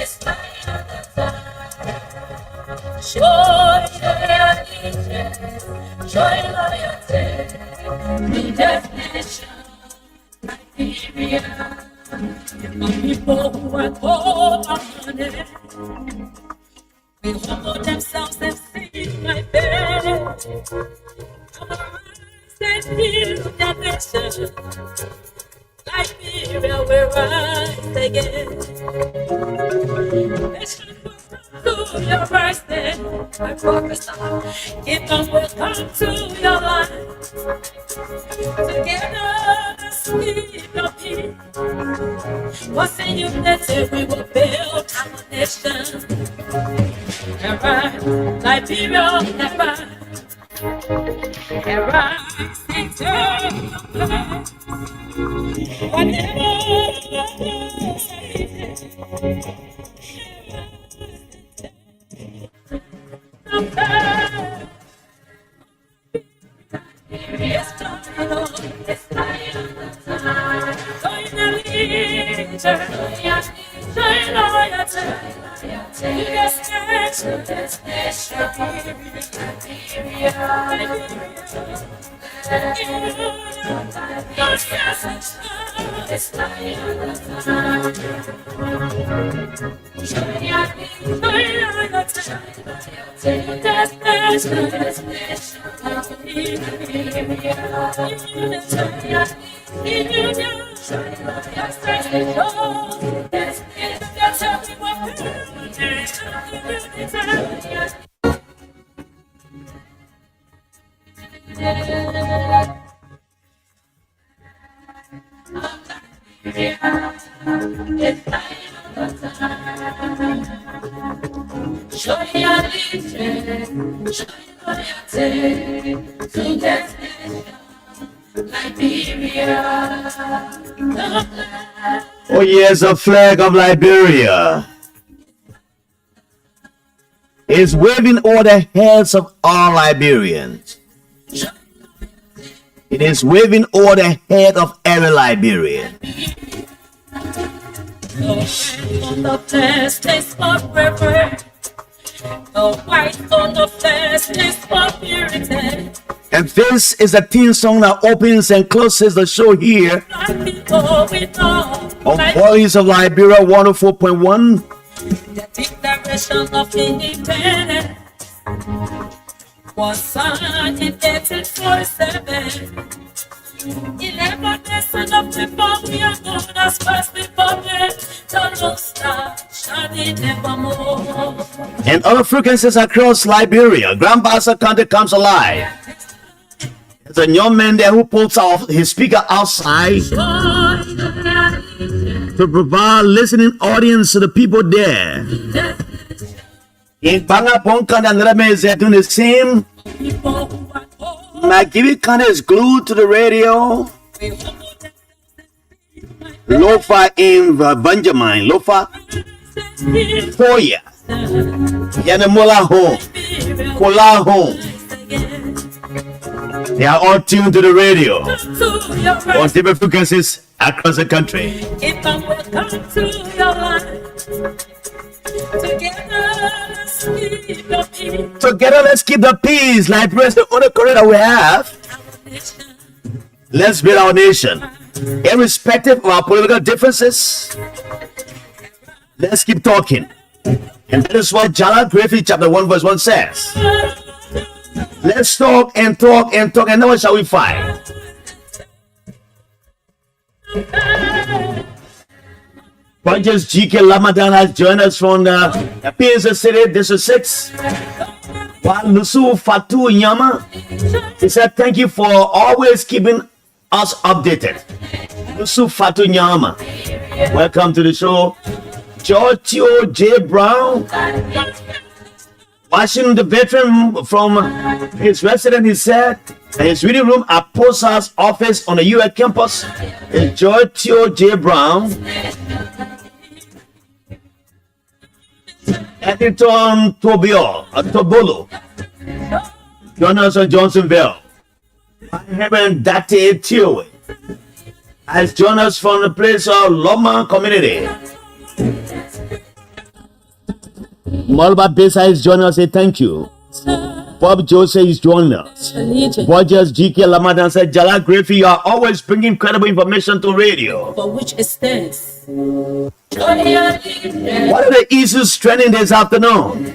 It's my joy, joy, loyalty, redefinition, Liberia. People who are poor and money, will humble themselves and seek my bed. They feel their nation. Liberia will rise again. Nation will come to your birthday. I prophesy, kingdom will come to your life. Together, let's keep your peace. What's in unity, we will build our nation. Arise, Liberia, arise. Arise, eternal light. Whatever it's time on Oh yes, a flag of Liberia is waving over the heads of all Liberians. It is waving over the head of every Liberian. on the flesh is forever. The white on the flesh is for purity. And this is the theme song that opens and closes the show here on Voice of Liberia 104.1. The Declaration of Independence was signed in 1847. 11 nations of people, we are known as First Republic. The Lone Star shining evermore. And other frequencies across Liberia, Grand Bassa County comes alive. There's a young man there who pulls off his speaker outside to provide listening audience to the people there. In Bangapong County, another man is there doing the same. McGivy County is glued to the radio. Lofa in Benjamin, Lofa, Foya, Yanemola home, Kola home. They are all tuned to the radio on different frequencies across the country. Together, let's keep the peace. Liberia is the only career that we have. Let's build our nation. Irrespective of our political differences, let's keep talking. And that is what Jalal Griffith chapter 1 verse 1 says. Let's talk and talk and talk, and never shall we fight. Bunches GK Lamadan has joined us from the PNC City, District 6. While Lusu Fatu Nyama, he said, thank you for always keeping us updated. Lusu Fatu Nyama, welcome to the show. Giorgio J. Brown, watching the veteran from his residence, he said, his reading room at Post House office on the UA campus is Giorgio J. Brown. Editon Tobolo, Jonathan Johnsonville, Heaven Date Tiowe has joined us from the place of Loma Community. Malba Besa is joining us. Say thank you. Bob Jose is joining us. Borges GK Lamadan said, Jala Griffey, you are always bringing credible information to radio. For which extent? What are the issues trending this afternoon?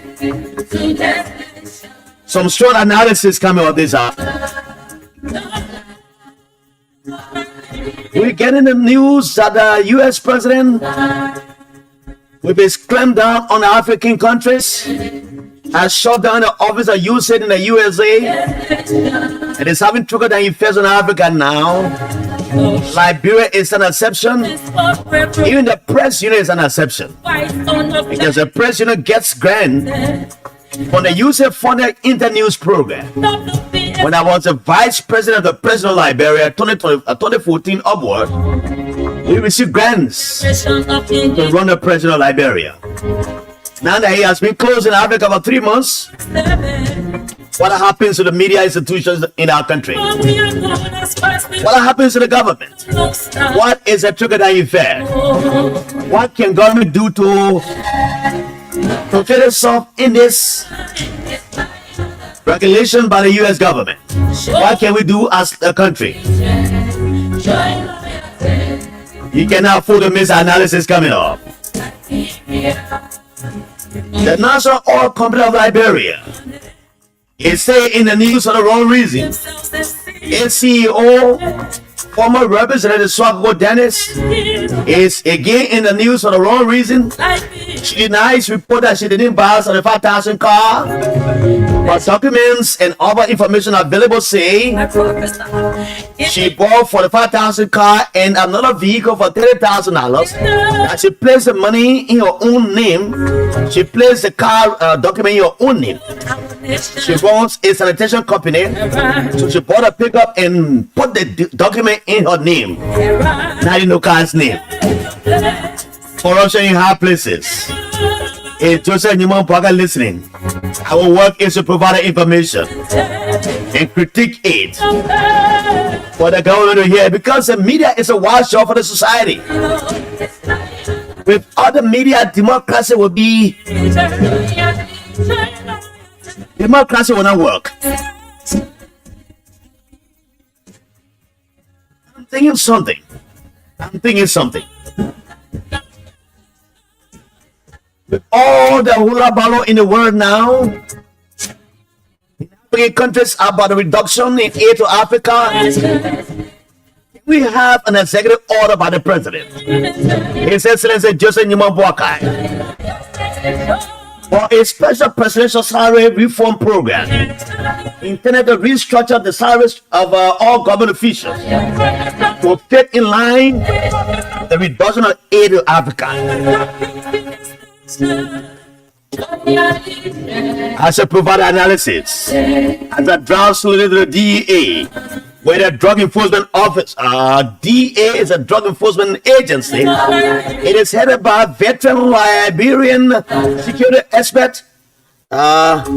Some strong analysis coming on this afternoon. We're getting the news that the U.S. president will be clamped down on African countries, has shut down the office of USAID in the USA, and is having triggered down effects on Africa now. Liberia is an exception. Even the press unit is an exception, because the press unit gets grant on the USAID-funded internews program. When I was the vice president of the president of Liberia, 2014 upward, we received grants to run the president of Liberia. Now that he has been closed in Africa for 3 months, what happens to the media institutions in our country? What happens to the government? What is a trickle-down effect? What can government do to get itself in this regulation by the U.S. government? What can we do as a country? You cannot afford to miss analysis coming up. The National Oil Company of Liberia is saying in the news for the wrong reason. Its CEO, former representative Swaggo Dennis, is again in the news for the wrong reason. She denies report that she didn't buy a 75,000 car, but documents and other information available say she bought 45,000 car and another vehicle for $30,000. And she placed the money in her own name. She placed the car document in her own name. She owns a sanitation company, so she bought a pickup and put the document in her name, not in the car's name. Corruption in high places. If Joseph Newman Parker listening, our work is to provide information and critique it for the government to hear, because the media is a watchdog for the society. With other media, democracy will not work. I'm thinking something. With all the hula baloo in the world now, African countries about the reduction in aid to Africa, we have an executive order by the president, His Excellency Joseph Newman Boakai, for a special presidential salary reform program intended to restructure the salaries of all government officials to fit in line with the reduction of aid to Africa. I shall provide analysis as a draft solicitor to the DEA, where the Drug Enforcement Office, DEA is a drug enforcement agency. It is headed by a veteran Liberian security expert, Dr.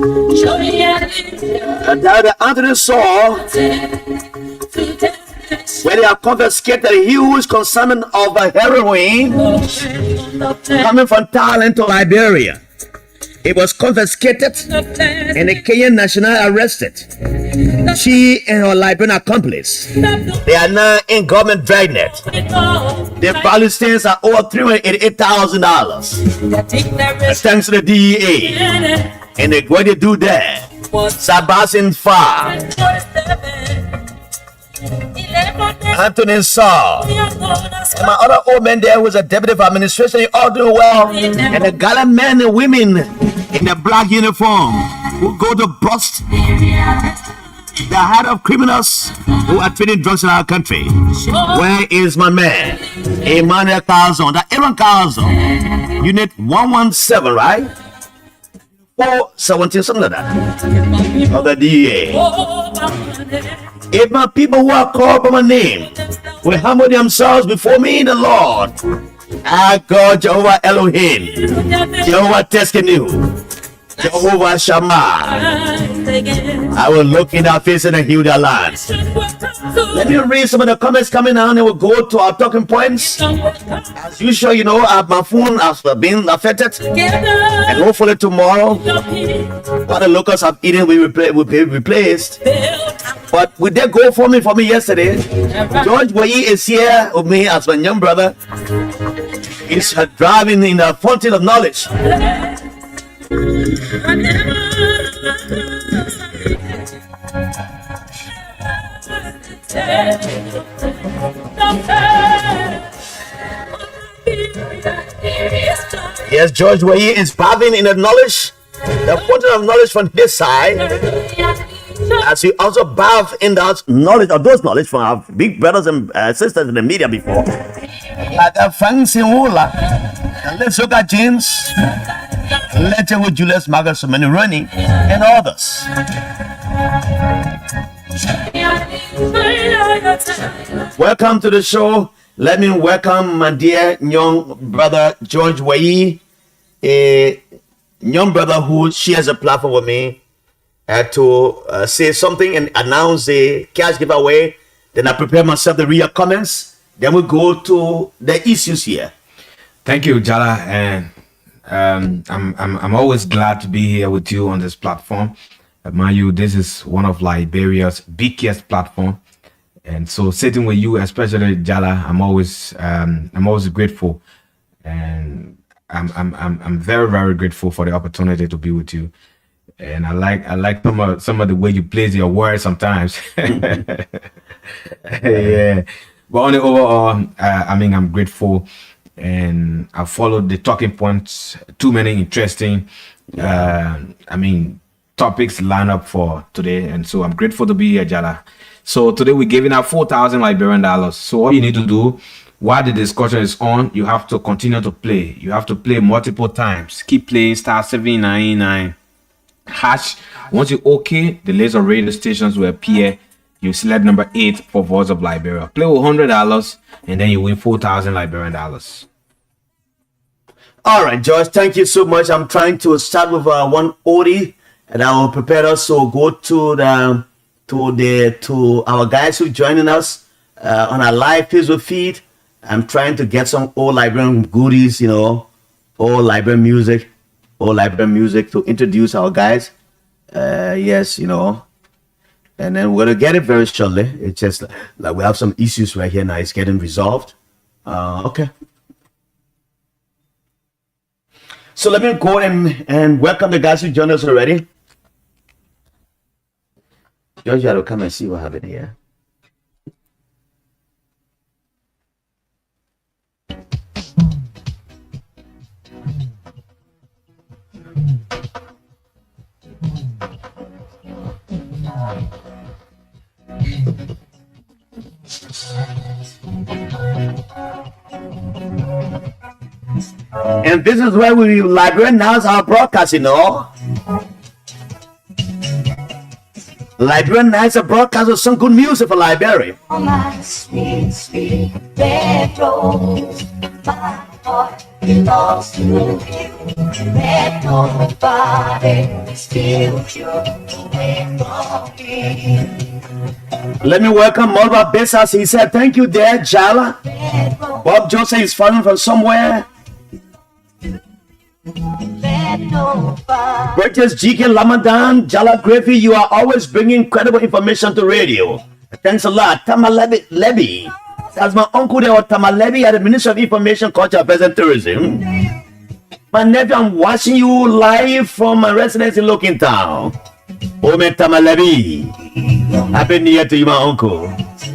Anthony Saw, where they have confiscated a huge consignment of heroin coming from Thailand to Liberia. It was confiscated and the Kenyan national arrested. She and her Liberian accomplice, they are now in government dragnet. Their value stands at over $388,000. Thanks to the DEA. And they're going to do that. Sabasin Far, Anthony Saw, and my other old man there was a deputy of administration. They all doing well. And the gallant men and women in the black uniform who go to bust the heart of criminals who are trading drugs in our country. Where is my man, Emmanuel Carlson, the Aaron Carlson, Unit 117, right? 417, something like that, of the DEA. If my people who are called by my name will humble themselves before me, the Lord, I God Jehovah Elohim, Jehovah Teskenu, Jehovah Shammah, I will look in their face and heal their lands. Let me read some of the comments coming on and we'll go to our talking points. As usual, you know, my phone has been affected. And hopefully tomorrow, what the locusts have eaten will be replaced. But we did go for me yesterday. George Wayi is here with me as my young brother. He's driving in the fountain of knowledge. Yes, George Wayi is bathing in the knowledge, the fountain of knowledge from this side, as he also bathed in that knowledge, of those knowledge from our big brothers and sisters in the media before. Like Frank Sinwola, let's look at James, let's with Julius Marcus, Ronnie, and others. Welcome to the show. Let me welcome my dear young brother George Wayi, a young brother who shares a platform with me to say something and announce the cash giveaway. Then I prepare myself to read your comments. Then we go to the issues here. Thank you, Jala, and I'm always glad to be here with you on this platform. Mind you, this is one of Liberia's biggest platform. And so sitting with you, especially Jala, I'm always grateful, and I'm very, very grateful for the opportunity to be with you. And I like some of the way you place your words sometimes. Yeah, but on the overall, I'm grateful, and I followed the talking points. Too many interesting, topics lined up for today, and so I'm grateful to be here, Jala. So today we're giving out 4,000 Liberian dollars. So what you need to do while the discussion is on, you have to continue to play. You have to play multiple times. Keep playing *799# hash. Once you okay, the list of radio stations will appear. You select number 8 for Voice of Liberia. Play with $100 and then you win 4,000 Liberian dollars. All right, George, thank you so much. I'm trying to start with 180, and I will prepare us to go to our guys who joining us on our live Facebook feed. I'm trying to get some old Liberian goodies, you know, old Liberian music to introduce our guys. Yes, you know, and then we're gonna get it very shortly. It's just like we have some issues right here now. It's getting resolved. Okay. So let me go and welcome the guys who joined us already. George, you have to come and see what happened here. And this is where we Liberianize our broadcast, you know. Liberianize a broadcast with some good music for Liberia. Oh, my sweet, sweet red rose, my heart belongs to you. Let nobody steal you away from me. Let me welcome Mulva Bitz. He said, thank you there, Jala. Bob Joseph is following from somewhere. Burgess GK Lamadan, Jala Griffey, you are always bringing incredible information to radio. Thanks a lot. Tamalebi. That's my uncle there, Tamalebi, at the Ministry of Information, Culture, Affairs and Tourism. My nephew, I'm watching you live from my residence in Loking Town. Ome Tamalebi. Happy New Year to you, my uncle.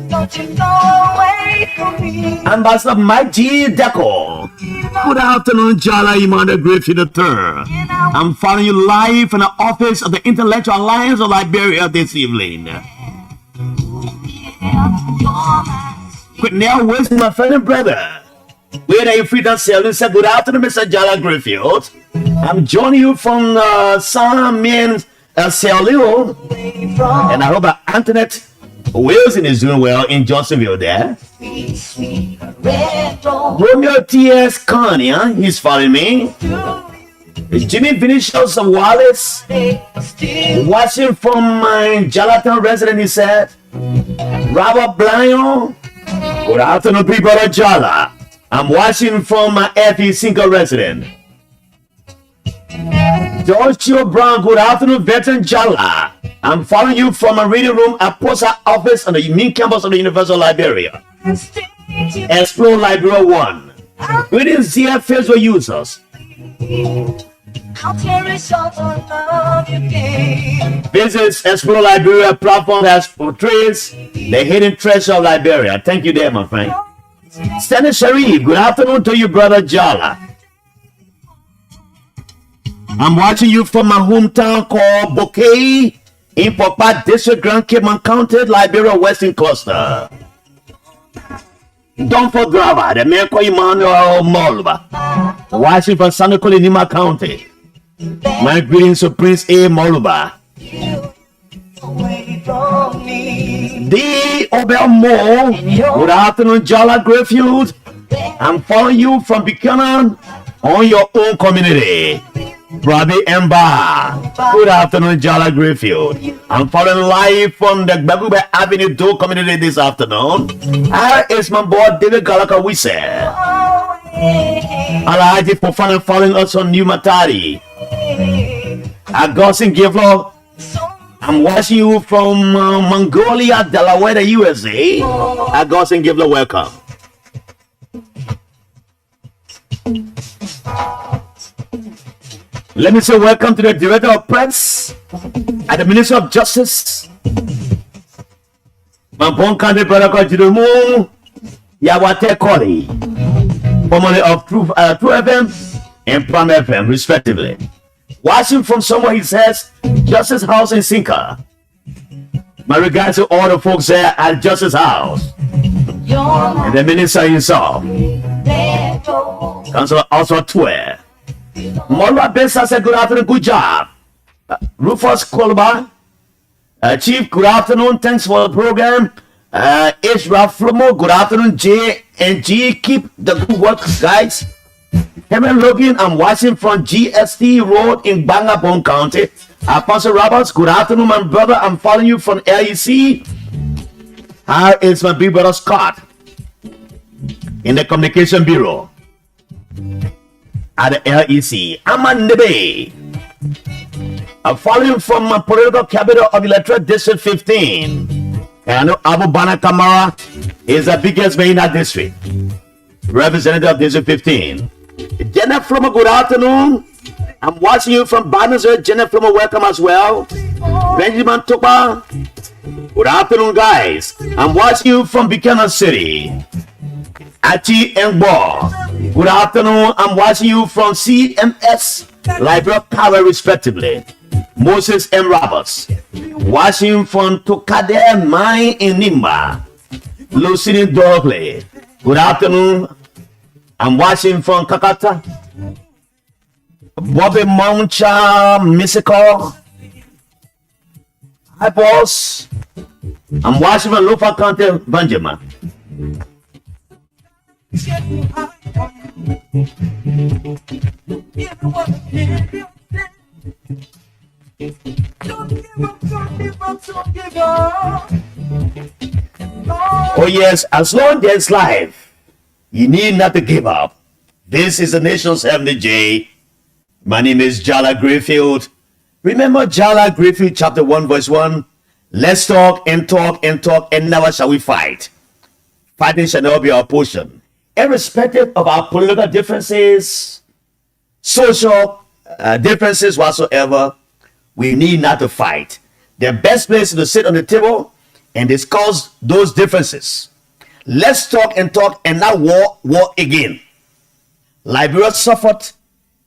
Don't you go away from me. Ambassador Mike G. Deco. Good afternoon, Jala Imanda Griffith III. I'm following you live from the office of the Intellectual Alliance of Liberia this evening. Now, where's my friend and brother? Where are you free to sell? And said, good afternoon, Mr. Jala Griffith. I'm joining you from San Mien Celio. And I hope Antoinette Wilson is doing well in Johnsonville there. Romeo T.S. Connie, he's following me. Jimmy Vinicius Wallace, watching from my Jalatan resident, he said, Robert Blyon, good afternoon, people of Jala. I'm watching from my FE single resident. Giorgio Brown, good afternoon, veteran Jala. I'm following you from a reading room at post office on the main campus of the University of Liberia. Explore Liberia 1. Greetings, dear Facebook users. Visit Explore Liberia platform that portrays the hidden treasure of Liberia. Thank you there, my friend. Stanley Sharif, good afternoon to you, brother Jala. I'm watching you from my hometown called Bouquet in Papa District, Grand Cayman County, Liberia Western Cluster. Don't forget the man called Emmanuel Molba. Watching from San Nima County. My greetings to Prince A. Moluba. D. Obel Mo. Good afternoon, Jala Greyfield. I'm following you from Buchanan on your own community. Brother Emba. Good afternoon, Jala Greyfield. I'm following live from the Bagube Avenue Do community this afternoon. Here is my boy David Galaka Wise. Alhaji Fofana following us on New Matari. Augustine Givlo, I'm watching you from Mongolia, Delaware, USA. Augustine Givlo, welcome. Let me say welcome to the Director of Press at the Ministry of Justice. My born country brother called Jirumu Yawate Koli, formerly of True FM and Prime FM, respectively. Watching from somewhere, he says, Justice House in Sinka. My regards to all the folks there at Justice House. And the minister himself. Councilor also Twe. Molwa Besa said, good afternoon, good job. Rufus Kolba, Chief, good afternoon, thanks for the program. Israel Flomo, good afternoon, J and G, keep the good work, guys. Herman Logan, I'm watching from GST Road in Bangabong County. Apostle Roberts, good afternoon, my brother. I'm following you from LEC. Here is my big brother Scott in the Communication Bureau at the LEC. I'm on the bay. I'm following from my political capital of Electoral District 15. And I know Abu Bana Kamara is the biggest man in that district. Representative of District 15. Jenna Flomo, good afternoon. I'm watching you from Barnesville. Jenna Flomo, welcome as well. Benjamin Topa, good afternoon, guys. I'm watching you from Buchanan City. Achi Engbo, good afternoon. I'm watching you from CMS, Liberia Power, respectively. Moses M. Roberts, watching from Tokade Mine in Nimba. Lucille Dorley, good afternoon. I'm watching from Kakata. Bobby Mouncha Misiko. Hi, boss. I'm watching from Lufa County, Benjamin. Oh, yes, as long as there's life, you need not to give up. This is the nation's 70J. My name is Jala Greyfield. Remember Jala Greyfield chapter 1 verse 1. Let's talk and talk and talk and never shall we fight. Fighting shall not be our portion. Irrespective of our political differences, social differences whatsoever, we need not to fight. The best place is to sit on the table and discuss those differences. Let's talk and not war again. Liberia suffered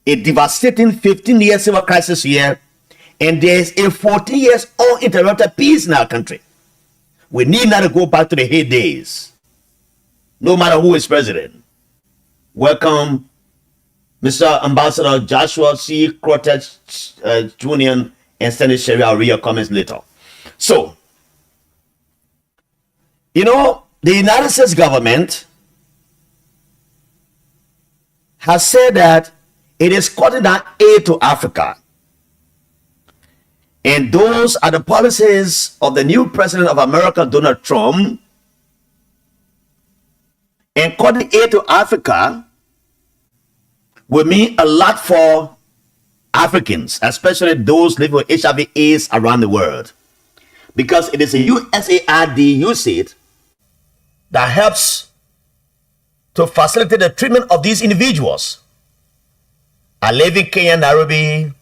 a devastating 15-year civil crisis here, and there is a 14 years uninterrupted peace in our country. We need not to go back to the heydays, no matter who is president. Welcome, Mr. Ambassador Joshua C. Crotech Jr. and Senator Sherry. I'll read your comments later. So, the United States government has said that It is cutting down aid to Africa. And those are the policies of the new president of America, Donald Trump. And cutting aid to Africa will mean a lot for Africans, especially those living with HIV/AIDS around the world. Because it is a USAID USAID that helps to facilitate the treatment of these individuals. I live in Kenya, Nairobi.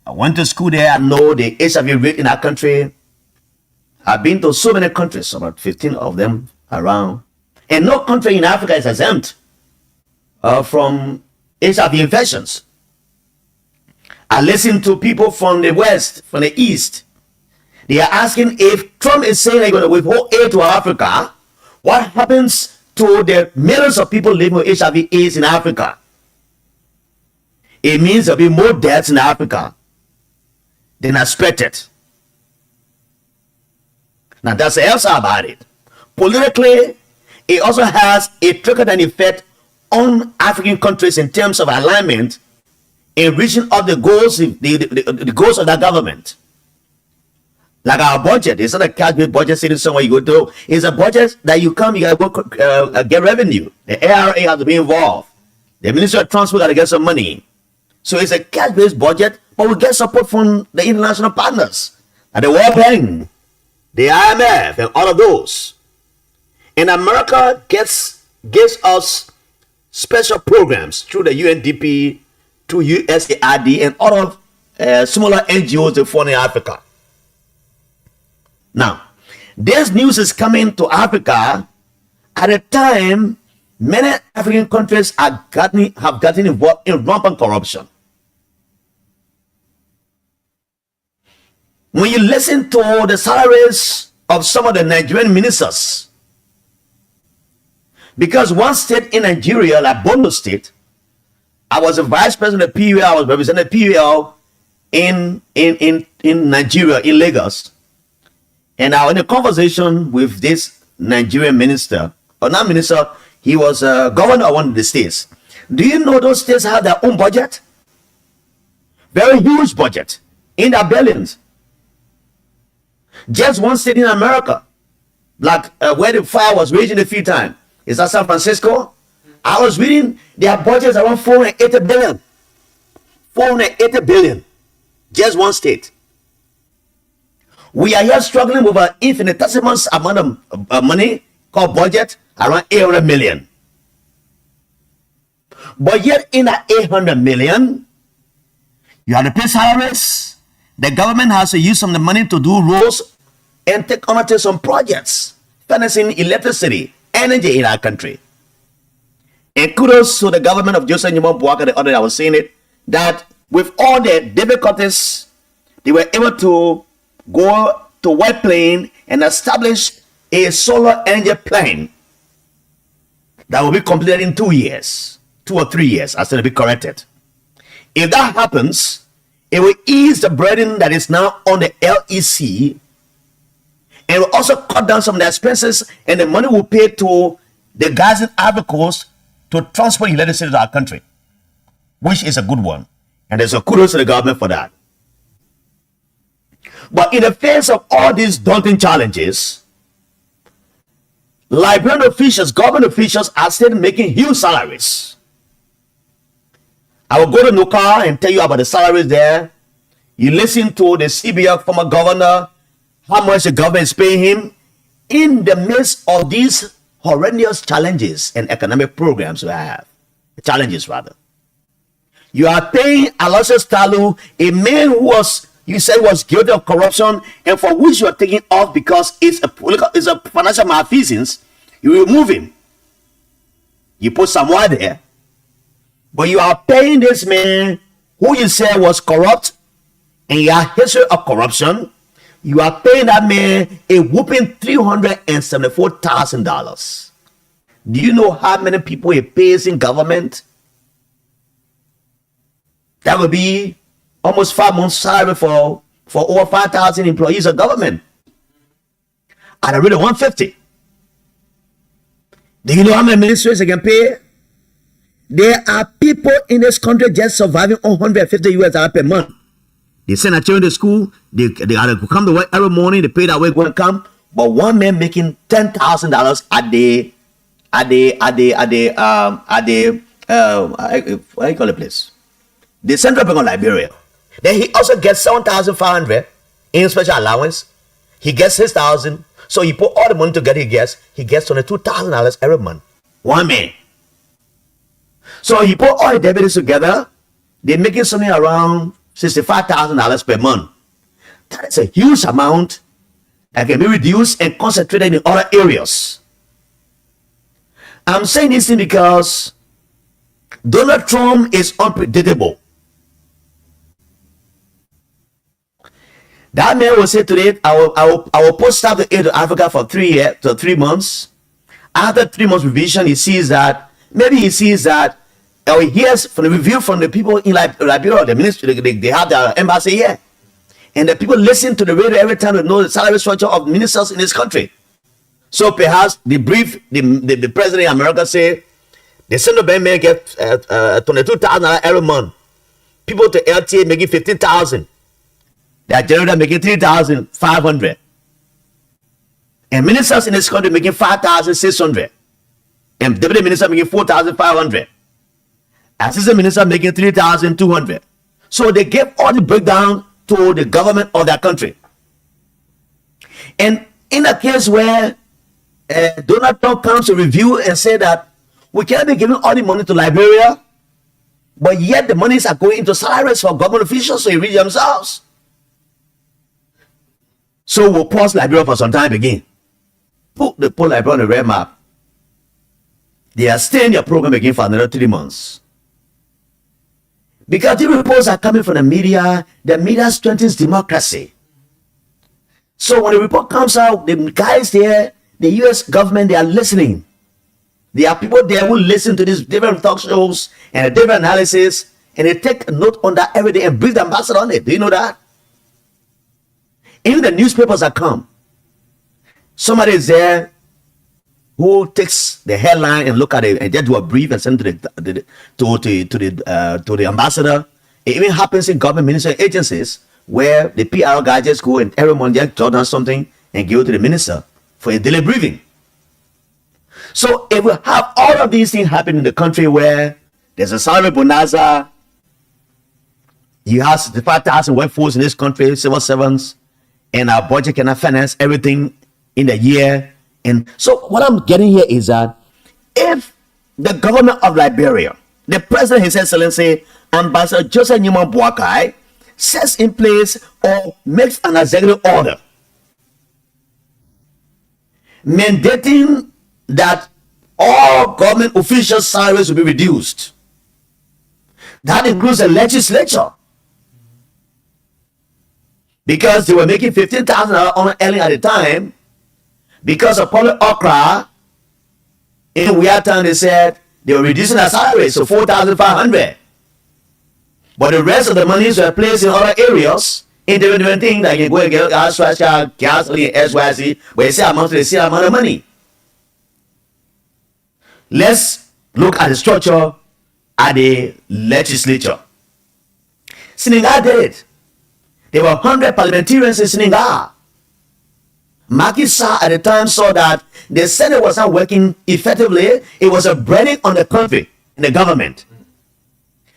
I went to school there. I know the HIV rate in our country. I've been to so many countries, about 15 of them around. And no country in Africa is exempt from HIV infections. I listen to people from the West, from the East. They are asking, if Trump is saying they're going to withhold aid to Africa, what happens to the millions of people living with HIV/AIDS in Africa? It means there'll be more deaths in Africa than expected. Now that's the else about it. Politically, it also has a trickle-down effect on African countries in terms of alignment in reaching of the goals, the goals of that government. Like our budget, it's not a cash-based budget sitting somewhere you go to. It's a budget that you come, you gotta go get revenue. The ARA has to be involved. The Ministry of Transport gotta get some money. So it's a cash-based budget, but we get support from the international partners, and the World Bank, the IMF, and all of those. And America gives us special programs through the UNDP, through USAID, and all of smaller NGOs that fund in Africa. Now, this news is coming to Africa at a time many African countries have gotten involved in rampant corruption. When you listen to the salaries of some of the Nigerian ministers, because one state in Nigeria, like Bono State, I was a vice president of PUL, I was representing PUL in Nigeria, in Lagos. And I was in a conversation with this Nigerian minister, or not minister, he was a governor of one of the states. Do you know those states have their own budget? Very huge budget, in their billions. Just one state in America, like where the fire was raging a few times, is that San Francisco? I was reading their budgets around 480 billion. 480 billion. Just one state. We are here struggling with an infinitesimal amount of money called budget, around 800 million. But yet in that 800 million, you have to pay salaries. The government has to use some of the money to do roads and take on to some projects, financing electricity, energy in our country. And kudos to the government of Joseph Njomo Boakai, the other day I was saying it, that with all the difficulties, they were able to go to White Plain and establish a solar energy plant that will be completed in 2 years, 2 or 3 years, as to be corrected. If that happens, it will ease the burden that is now on the LEC, and will also cut down some of the expenses, and the money will pay to the guys in Ivory Coast to transport electricity to our country, which is a good one. And there's a kudos to the government for that. But in the face of all these daunting challenges, Liberian officials, government officials are still making huge salaries. I will go to Nuka and tell you about the salaries there. You listen to the CBR former governor, how much the government is paying him in the midst of these horrendous challenges and economic programs we have. Challenges, rather. You are paying Aloysius Talu, a man who was, you said, was guilty of corruption, and for which you are taking off because it's a financial malfeasance. You remove him. You put someone there. But you are paying this man who you said was corrupt and you have history of corruption. You are paying that man a whooping $374,000. Do you know how many people he pays in government? That would be almost 5 months' salary for over 5,000 employees of government. At a rate of 150. Do you know how many ministries they can pay? There are people in this country just surviving on $150 per month. They send their children to school. They come to work every morning. They pay their way when come. But one man making $10,000 what do you call the place? The Central Bank of Liberia. Then he also gets 7,500 in special allowance. He gets 6,000. So he put all the money together. He gets $22,000 every month. One man. So he put all the dividends together. They're making something around $65,000 per month. That is a huge amount that can be reduced and concentrated in other areas. I'm saying this thing because Donald Trump is unpredictable. That man will say today, I will post staff to aid to Africa for 3 months. After 3 months revision, he sees that, or he hears from the review from the people in Liberia, the ministry, they have their embassy here. And the people listen to the radio every time to know the salary structure of ministers in this country. So perhaps the president of America say, the Central Bank may get $22,000 every month. People to LTA making $15,000. That generator making $3,500. And ministers in this country making $5,600. And deputy minister making $4,500. Assistant minister making $3,200. So they give all the breakdown to the government of that country. And in a case where Donald Trump comes to review and say that we can't be giving all the money to Liberia, but yet the monies are going into salaries for government officials so they reach themselves. So we'll pause Liberia for some time again. Put Liberia on the red map. They are staying their program again for another 3 months. Because the reports are coming from the media strengthens democracy. So when the report comes out, the guys there, the US government, they are listening. There are people there who listen to these different talk shows and a different analysis, and they take a note on that every day and brief the ambassador on it. Do you know that? Even the newspapers that come, somebody is there who takes the headline and look at it and just do a brief and send to the ambassador. It even happens in government ministry agencies where the PR guys just go and every month just jot down something and give it to the minister for a daily briefing. So if we have all of these things happen in the country where there's a salary bonanza, you have 65,000 workforce in this country, civil servants, and our budget cannot finance everything in the year. And so what I'm getting here is that if the government of Liberia, the president, His Excellency Ambassador Joseph Newman Boakai, sets in place or makes an executive order mandating that all government officials' salaries will be reduced. That includes the legislature. Because they were making $15,000 on earning at the time, because of public okra, in Weird Town they said they were reducing their salaries to $4,500. But the rest of the monies were placed in other areas, in different things, like you go and get gas, gasoline, SYC, where you see amount to the same amount of money. Let's look at the structure at the legislature. Senegal did it. There were 100 parliamentarians in Senegal. Macky Sall at the time saw that the Senate was not working effectively. It was a burden on the country and the government.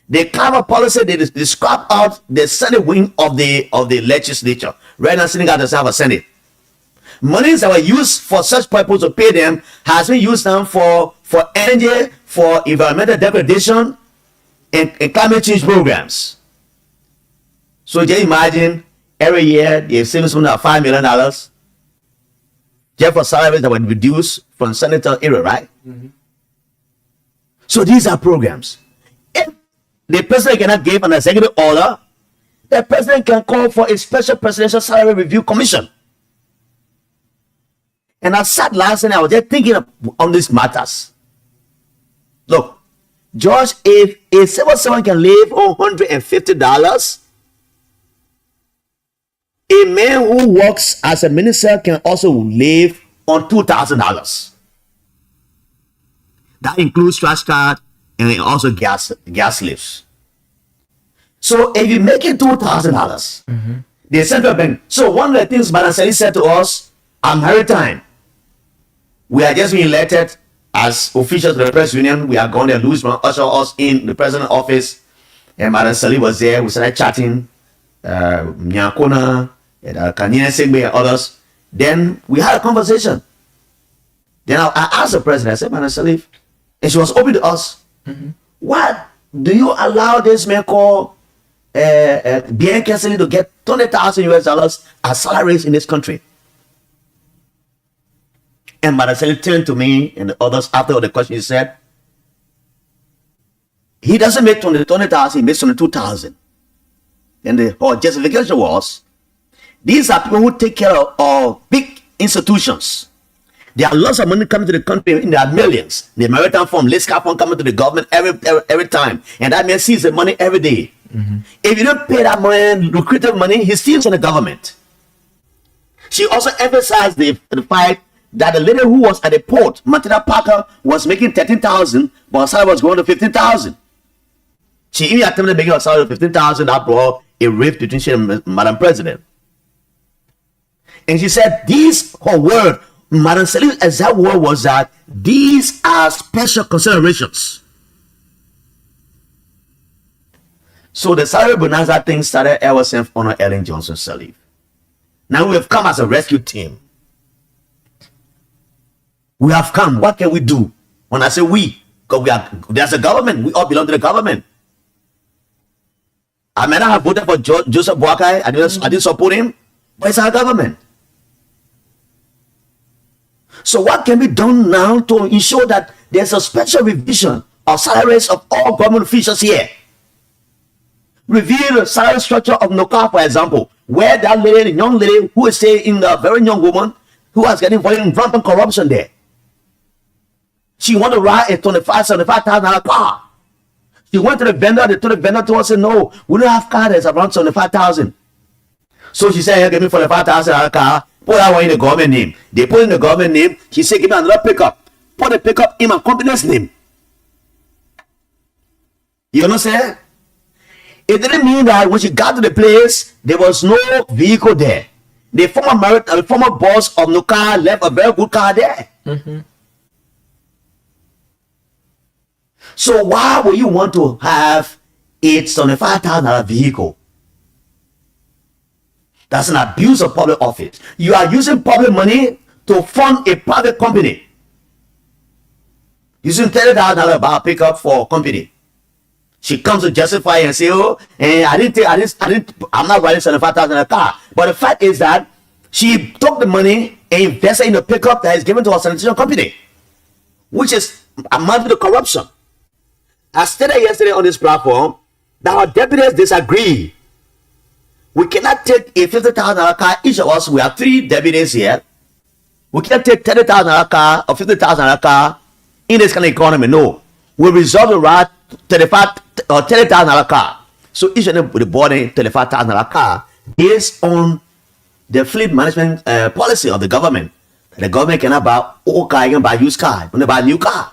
They carved a policy, they scrapped out the Senate wing of the legislature. Right now, Senegal doesn't have a Senate. Monies that were used for such purpose to pay them has been used now for energy, for environmental degradation, and climate change programs. So just imagine every year they're saving something like $5 million just for salaries that were reduced from senator era, right? Mm-hmm. So these are programs. If the president cannot give an executive order, the president can call for a special presidential salary review commission. And I sat last night, I was just thinking on these matters. Look, George, if a civil servant can live on $150, a man who works as a minister can also live on $2,000. That includes trash card, and also gas lifts. So if you make it $2,000, the central bank. So one of the things Madam Sally said to us, "I'm maritime. We are just being elected as officials of the press union. We are going to lose one, usher us in the president's office." And Madam Sally was there. We started chatting. Nyakona, Kanina Segbe, and others. Then we had a conversation. Then I asked the president, I said, "Madam Sally," and she was open to us. "What do you allow this man called Bianca Sally to get $20,000 as salaries in this country?" And Madam Sally turned to me and the others after the question. He said, "He doesn't make 20,000, he makes 22,000. And the whole justification was, these are people who take care of big institutions. There are lots of money coming to the country, and there are millions. The Maritime Fund, Lisca Fund coming to the government every time. And that man sees the money every day. If you don't pay that money, lucrative money, he steals from the government." She also emphasized the fact that the lady who was at the port, Martina Parker, was making 13,000, but her salary was going to 15,000. She even attempted making her salary 15,000. That brought a rift between she and Madam President. And she said, her word, Madam Sally's exact word was that these are special considerations. So the salary bonanza thing started ever since Honor Ellen Johnson Sirleaf. Now we have come as a rescue team. We have come. What can we do? When I say we, because there's a government. We all belong to the government. I may not have voted for Joseph Boakai. I didn't support him, but it's our government. So what can be done now to ensure that there's a special revision of salaries of all government officials here? Review the salary structure of NOCA, for example, where that lady, the young lady who is saying a very young woman who was getting involved in rampant corruption there. She wanted to ride a $75,000 car. She went to the vendor, they told the vendor to us, "No, we don't have car that's around 75,000. So she said, "Hey, give me $45,000 car, put that one in the government name." They put in the government name. She said, "Give me another pickup. Put the pickup in my company's name." You understand? It didn't mean that when she got to the place, there was no vehicle there. The former boss of NOCA left a very good car there. So why would you want to have a $75,000 vehicle? That's an abuse of public office. You are using public money to fund a private company. Using $30,000 buy a pickup for a company. She comes to justify and say, "Oh, and I'm not riding $75,000 car." But the fact is that she took the money and invested in a pickup that is given to a sanitation company, which is amounting to corruption. I stated yesterday on this platform that our deputies disagree. We cannot take a $50,000 car, each of us, we have 3 deputies here. We can't take $30,000 car or $50,000 car in this kind of economy. No. We resolve to ride $30,000 car. So each of them with the body $35,000 car based on the fleet management policy of the government. The government cannot buy old car, can buy used car, when they buy a new car.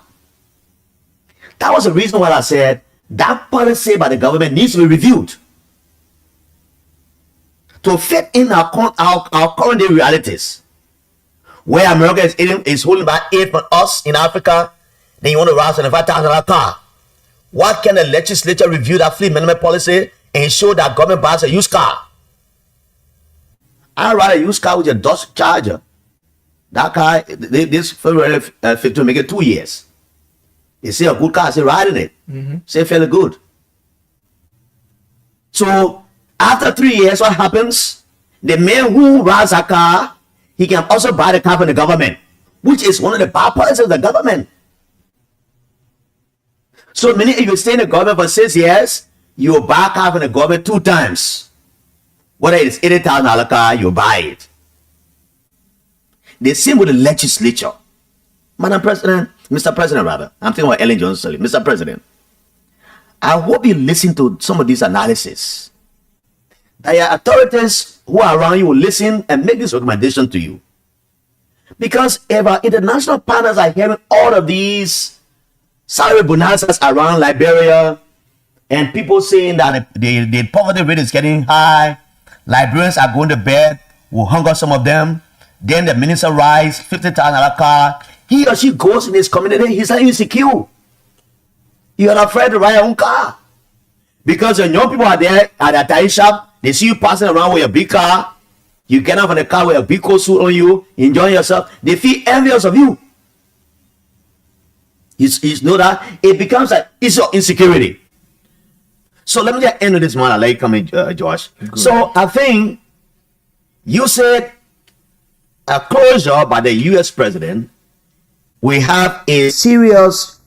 That was the reason why I said that policy by the government needs to be reviewed to fit in our current day realities. Where America is holding back aid from us in Africa, then you want to ride $75,000 car. What can the legislature review that fleet management policy and ensure that government buys a used car? I ride a used car with a Dodge Charger. That car, this February 15 make it 2 years. You see a good car, say riding it. Say fairly good. So after 3 years, what happens? The man who rides a car, he can also buy the car from the government, which is one of the bad policies of the government. So meaning if you stay in the government for 6 years, you will buy a car from the government 2 times. Whether it's $80,000 car, you buy it. The same with the legislature. Madam President, Mr. President rather, I'm thinking about Ellen Johnson, Mr. President. I hope you listen to some of these analysis. That your authorities who are around you will listen and make this recommendation to you. Because if our international partners are hearing all of these salary bonanzas around Liberia, and people saying that the poverty rate is getting high. Liberians are going to bed, will hunger some of them. Then the minister rides $50,000 car. He or she goes in his community, he's not insecure. You're not afraid to ride your own car. Because the young people are there at a tire shop, they see you passing around with a big car. You get out of the car with a big coat suit on you, enjoying yourself. They feel envious of you. You know that? It becomes an issue of insecurity. So let me just end with this one. I'll let you come in, Josh. Good. So I think you said a closure by the U.S. president will have a serious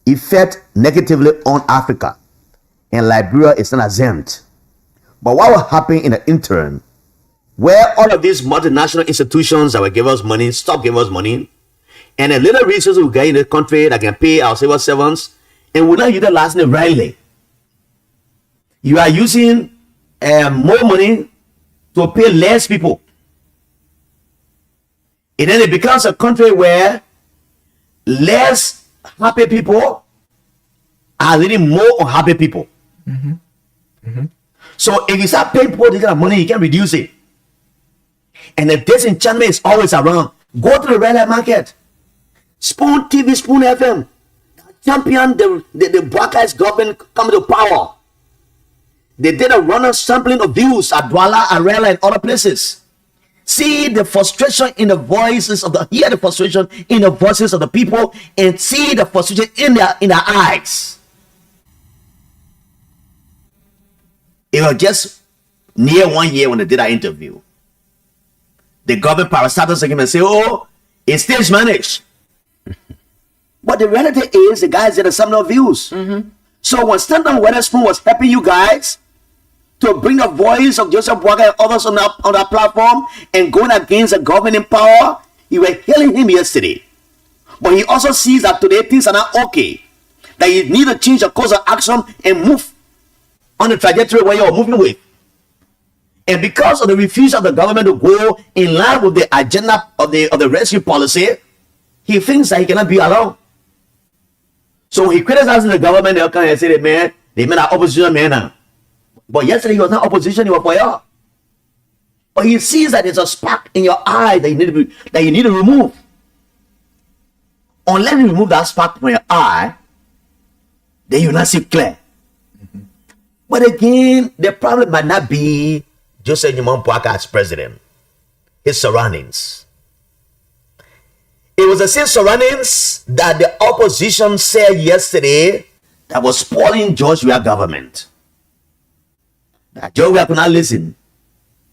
effect negatively on Africa. And Liberia is not exempt. But what will happen in the interim, where all of these multinational institutions that will give us money, stop giving us money, and the little resources we get in the country that can pay our civil servants, and we're not utilizing it rightly. You are using more money to pay less people. And then it becomes a country where less happy people are leading more unhappy people. Mm-hmm. Mm-hmm. So if you start paying people this kind of money, you can reduce it. And the disenchantment is always around. Go to the red light market. Spoon TV, Spoon FM. Champion the black guys government coming to power. They did a runner sampling of views at Douala, Arela, and other places. See the frustration in the voices of hear the frustration in the voices of the people, and see the frustration in their eyes. It was just near 1 year when they did that interview. The government parastatals came and say, "Oh, it's stage managed." But the reality is, the guys did a sampling of views. Mm-hmm. So when Stanton Weatherspoon was helping you guys to bring the voice of Joseph Boakai and others on that platform and going against the government in power, you were hailing him yesterday. But he also sees that today things are not okay. That you need to change your course of action and move on the trajectory where you're moving with. And because of the refusal of the government to go in line with the agenda of the rescue policy, he thinks that he cannot be alone. So he criticizes the government. They'll come and say, man, they made an opposition man now. But yesterday he was not opposition, he was for you. But he sees that there's a spark in your eye that you need to remove. Unless you remove that spark from your eye, then you'll not see clear. Mm-hmm. But again, the problem might not be Joseph Boakai as president. His surroundings. It was the same surroundings that the opposition said yesterday that was spoiling George Weah government. That George Weah could not listen.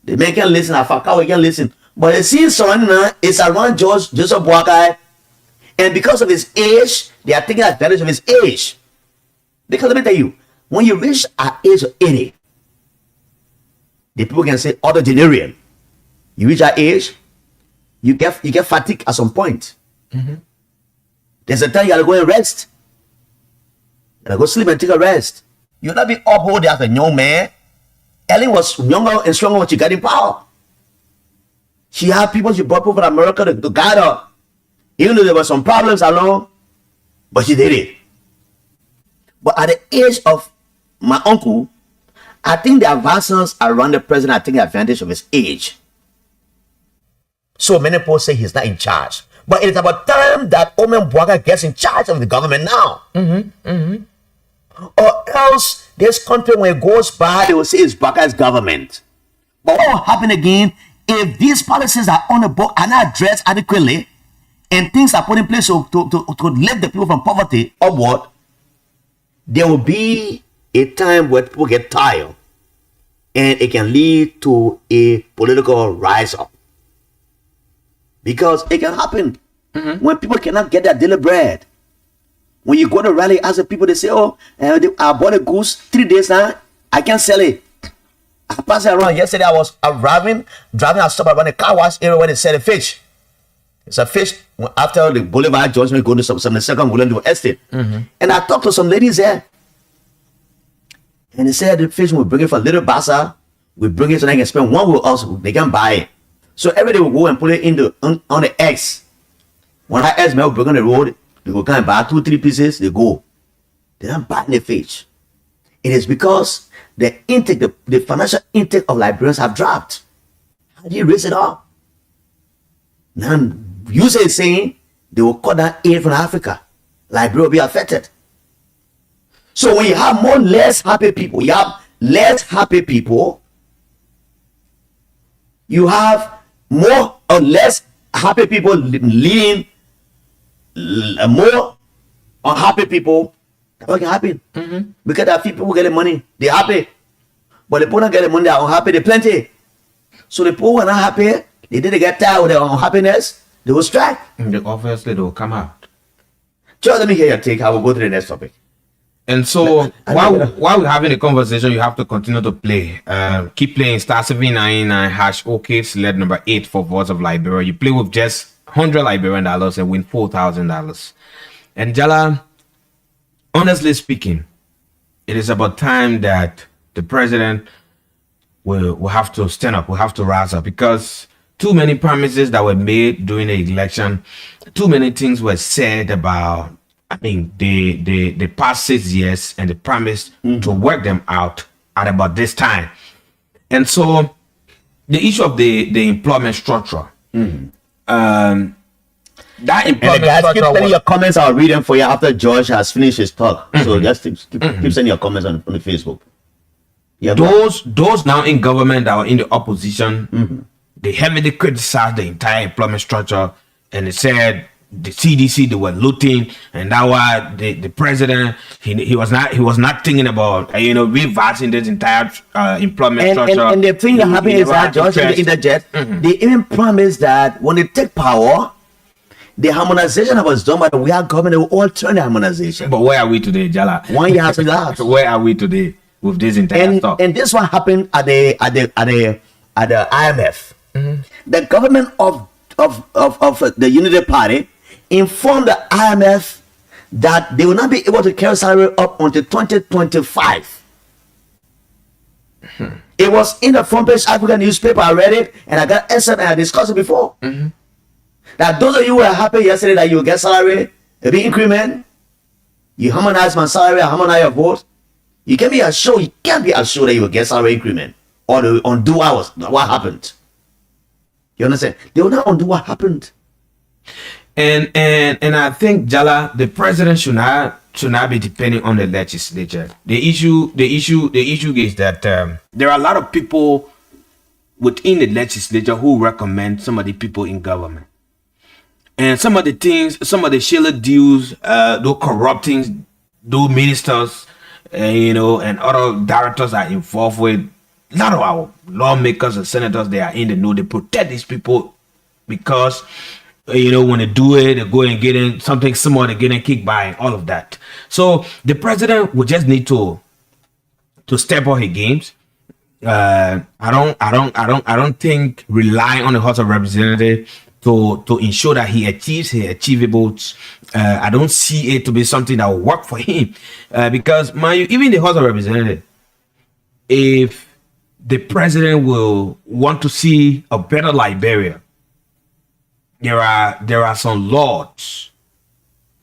The men can listen, Afakawa can listen. But the same surrounding is around Joseph Boakai. And because of his age, they are taking advantage of his age. Because let me tell you, when you reach an age of 80, the people can say octogenarian. You reach that age, you get fatigued at some point. Mm-hmm. There's a time you gotta go and rest. You gotta go sleep and take a rest. You'll not be up all day as a young man. Ellen was younger and stronger when she got in power. She had people, she brought people from America to guide her. Even though there were some problems along, but she did it. But at the age of my uncle, I think the advisors around the president are taking advantage of his age. So many people say he's not in charge. But it's about time that Omen Boakai gets in charge of the government now. Mm-hmm. Mm-hmm. Or else this country, when it goes by, they will say it's Boakai's government. But what will happen again if these policies are on the book are not addressed adequately and things are put in place to lift the people from poverty upward? There will be a time where people get tired and it can lead to a political rise up. Because it can happen when people cannot get their daily bread. When you go to rally, ask the people, they say, "Oh, I bought a goose 3 days now. I can't sell it." I passed it around. Yesterday, I was driving. I stopped around the car wash area where they sell the fish. It's a fish after the Boulevard George, go to some second Golden Estate. Mm-hmm. And I talked to some ladies there. And they said the fish we bring it for Little Bassa. We bring it so they can spend one with us. They can buy it. So every day we go and put it on the eggs. When our eggs melt, we're on the road. They go come and buy 2-3 pieces, they go. They don't buy any fish. It is because the intake, the financial intake of Liberians have dropped. How do you raise it up? Now, you saying they will cut down aid from Africa. Liberia will be affected. So when you have less happy people, you have less happy people, you have more or less happy people leading more unhappy people. What can happen? Because there are people who get the money, they're happy. But the people don't get the money, they're unhappy, they're plenty. So the people who are not happy, they didn't get tired of their unhappiness, they will strike. Obviously, they will come out. Just let me hear your take. I will go to the next topic. And so while we're having a conversation, you have to continue to play. Keep playing *799# OK select number 8 for Voice of Liberia. You play with just $100 Liberian and win $4,000. And Jala, honestly speaking, it is about time that the president will have to stand up, will have to rise up, because too many promises that were made during the election, too many things were said about, I mean, the past 6 years, and they promised to work them out at about this time. And so the issue of the employment structure, that employment and guys, keep structure sending your comments. I'll read them for you after George has finished his talk. So just keep sending your comments on the Facebook. Yeah, those now in government that were in the opposition, they heavily criticized the entire employment structure, and they said the CDC, they were looting, and that why the president he was not thinking about reversing this entire employment structure. And the thing that happened is that George in the jet, they even promised that when they take power, the harmonization that was done by the our government, they will all turn the harmonization. But where are we today, Jala? 1 year after that. Where are we today with this entire stuff? And this one happened at the IMF. The government of the Unity Party informed the IMF that they will not be able to carry salary up until 2025. It was in the front page African newspaper. I read it and I got answered, and I discussed it before. That those of you who were happy yesterday that you will get salary, a big increment, you harmonize my salary, I harmonize your vote. You can't be assured that you will get salary increment or the undo what happened. You understand? They will not undo what happened. And I think, Jala, the president should not be depending on the legislature. The issue is that there are a lot of people within the legislature who recommend some of the people in government. And some of the things, some of the shady deals, those corrupt things, those ministers, and other directors are involved with. A lot of our lawmakers and senators, they are in the know. They protect these people because, when they do it, they go and get in something similar, they get in kickback and all of that. So the president will just need to step up his games. I don't think relying on the House of Representatives to ensure that he achieves his achievables. I don't see it to be something that will work for him, because even the House of Representatives, if the president will want to see a better Liberia, there are some laws,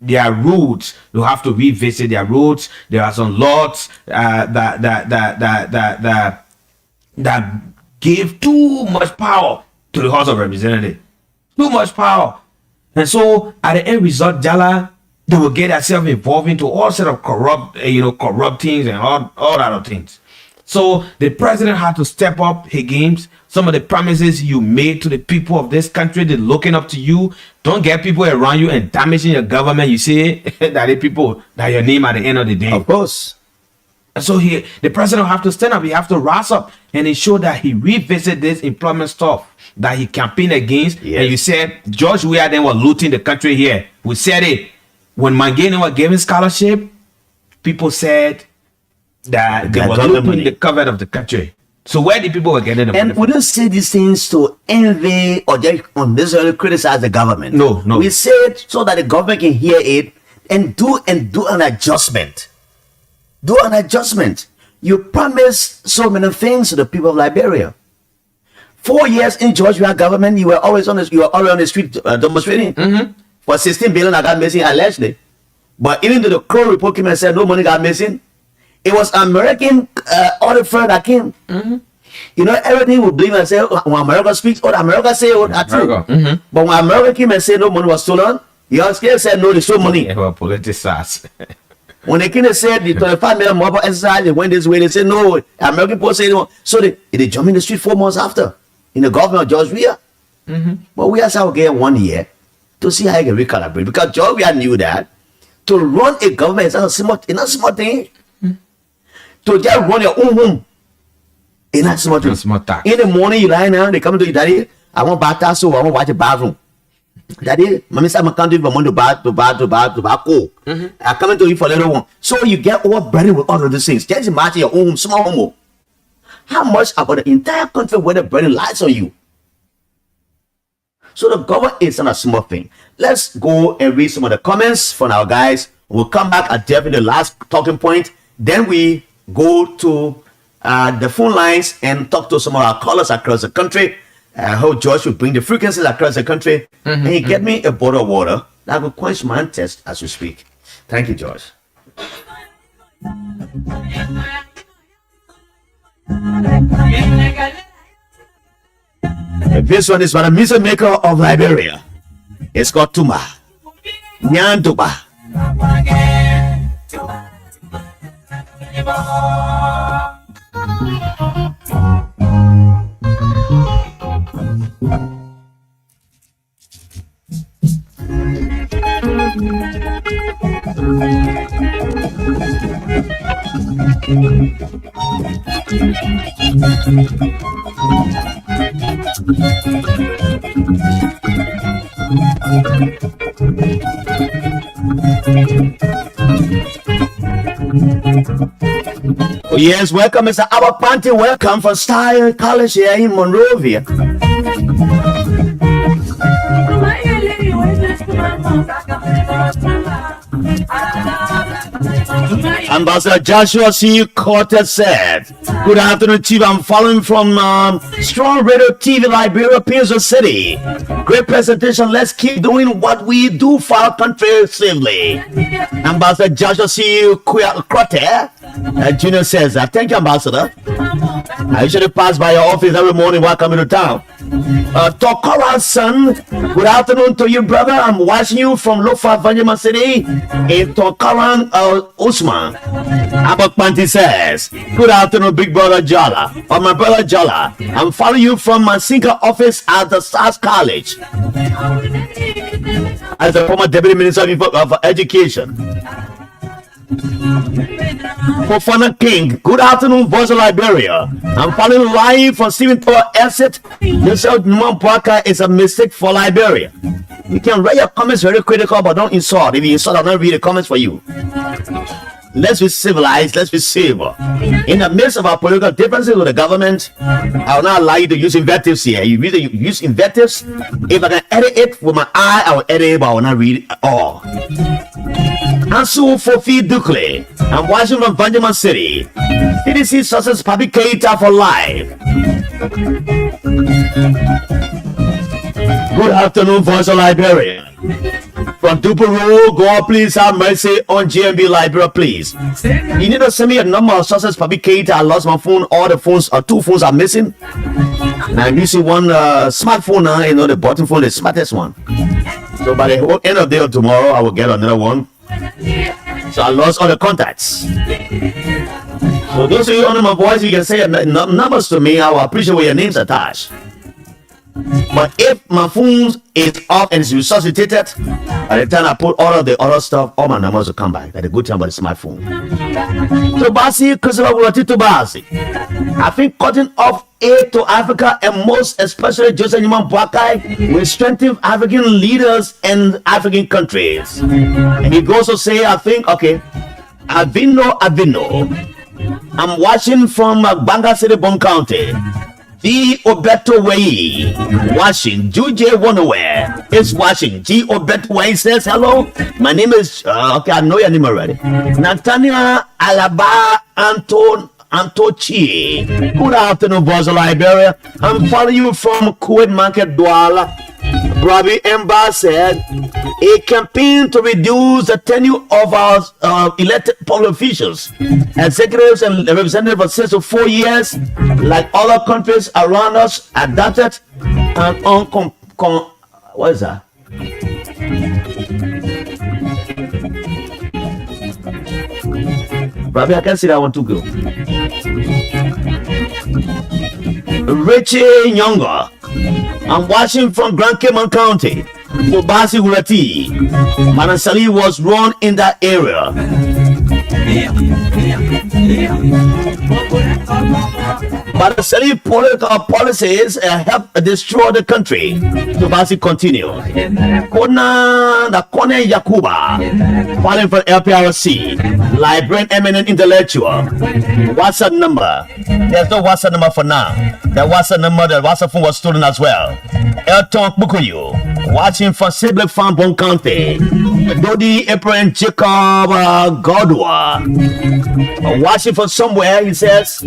there are rules. You have to revisit their rules. There are some laws that give too much power to the House of Representatives. Too much power. And so at the end result, Jala, they will get themselves involved into all sort of corrupt things and all other things. So the president had to step up his games. Some of the promises you made to the people of this country, they're looking up to you. Don't get people around you and damaging your government. You say that the people that your name at the end of the day. Of course. And so the president have to stand up. He have to rise up and ensure that he revisit this employment stuff that he campaigned against. Yes. And you said George Weah then was looting the country here. We said it when Mangene was giving scholarship. People said that they were looting the cover of the country. So where the people were getting the money? And we don't say these things to envy or just unnecessarily criticize the government. No. We say it so that the government can hear it and do an adjustment. Do an adjustment. You promised so many things to the people of Liberia. 4 years in George Weah government, you were always on the street demonstrating. for 16 billion that got missing allegedly. But even though the Crow report came and said no money got missing, it was American audit firm that came. You know, everything we believe and say, when America speaks, America say, that's true. But when America came and said no money was stolen, the other said no, they stole money. Politicized. When they came and said the 25 million mobile exercise, they went this way, they said no, American people say no. So they jumped in the street 4 months after in the government of George Weah. But we also get 1 year to see how you can recalibrate, because George Weah knew that to run a government is not a small thing. To just run your own home, it's not small thing. In the morning, you lie down, they come to you, Daddy, I want bath, so I want to watch a bathroom. Daddy, mommy said I'm coming from to bath. I come to you for a little one. So you get overburdened with all of these things. Just imagine your own small home. How much about the entire country where the burden lies on you? So the government is not a small thing. Let's go and read some of the comments from our guys. We'll come back at the last talking point. Then we go to the phone lines and talk to some of our callers across the country. I hope George will bring the frequencies across the country and he get me a bottle of water that will quench my thirst as we speak. Thank you, George. This one is by the music maker of Liberia. It's called Tuma. Nyanduba. Oh, yes, welcome, Mr. Our Panty. Welcome from Style College here in Monrovia. Ambassador Joshua C. Cortez said, good afternoon, Chief. I'm following from Strong Radio TV, Liberia, Pinzo City. Great presentation. Let's keep doing what we do for our country safely. Ambassador Joshua C. Cortez Junior says that. Thank you, Ambassador. I usually pass by your office every morning while coming to town. Tokora son, good afternoon to you, brother. I'm watching you from Lofa, Vanjama City in Tokaran, Usman. Abak Panti says, good afternoon, big brother Jala, or my brother Jala. I'm following you from my Sinka office at the SARS College as the former Deputy Minister of Education. Fofana King, good afternoon, Voice of Liberia. I'm following live from Stephen Tower Exit. This Mwambwaka is a mistake for Liberia. You can write your comments very critical, but don't insult. If you insult, I'll not read the comments for you. Let's be civilized, let's be civil. In the midst of our political differences with the government, I will not allow you to use invectives here. You really use invectives. If I can edit it with my eye, I will edit it, but I will not read it at all. Ansu Fofi Dukle, I'm watching from Vanjama City. CDC sources public Keita for life. Good afternoon, Voice of Liberia. From Dupero, God, please have mercy on GMB Liberia, please. You need to send me a number of sources public Keita. I lost my phone. All the phones, two phones are missing. And I'm using one smartphone now, you know, the bottom phone, the smartest one. So by the end of the day or tomorrow, I will get another one. So I lost all the contacts. So those of you under my voice, you can say numbers to me. I will appreciate where your names attached. But if my phone is off and it's resuscitated, by the time I put all of the other stuff, all my numbers will come back at a good time by the smartphone. So Basi, Christopher Wulatito Basi, I think cutting off aid to Africa and most especially Joseph Nyman Boakai will strengthen African leaders and African countries. And he goes to say, I think, okay, Avino. I'm watching from Banga City, Bom County. G. Obeto Wei watching. Juje Wonoware is watching. G. Obeto Wei says hello. My name is okay, I know your name already. Natania Alaba Antochi. Good afternoon, Voice of Liberia. I'm following you from Kuwait Market Douala. Robbie Emba said a campaign to reduce the tenure of our elected public officials, executives, and representatives for 6 to 4 years, like other countries around us, adapted and what is that? Robbie, I can't see that one too good. Richie Nyonga. I'm watching from Grand Cayman County. Mubasi Wurati. Manasali was born in that area. Manasali political policies help destroy the country. Mubasi continue. Kona Yakuba, filing for LPRC, librarian, eminent intellectual. WhatsApp number. There's no WhatsApp number for now. The WhatsApp number, the WhatsApp phone was stolen as well. Elton Bukuyu, watching from Sibley Farm, Bon County. Dodi April and Jacob Godwa, watching from somewhere, he says.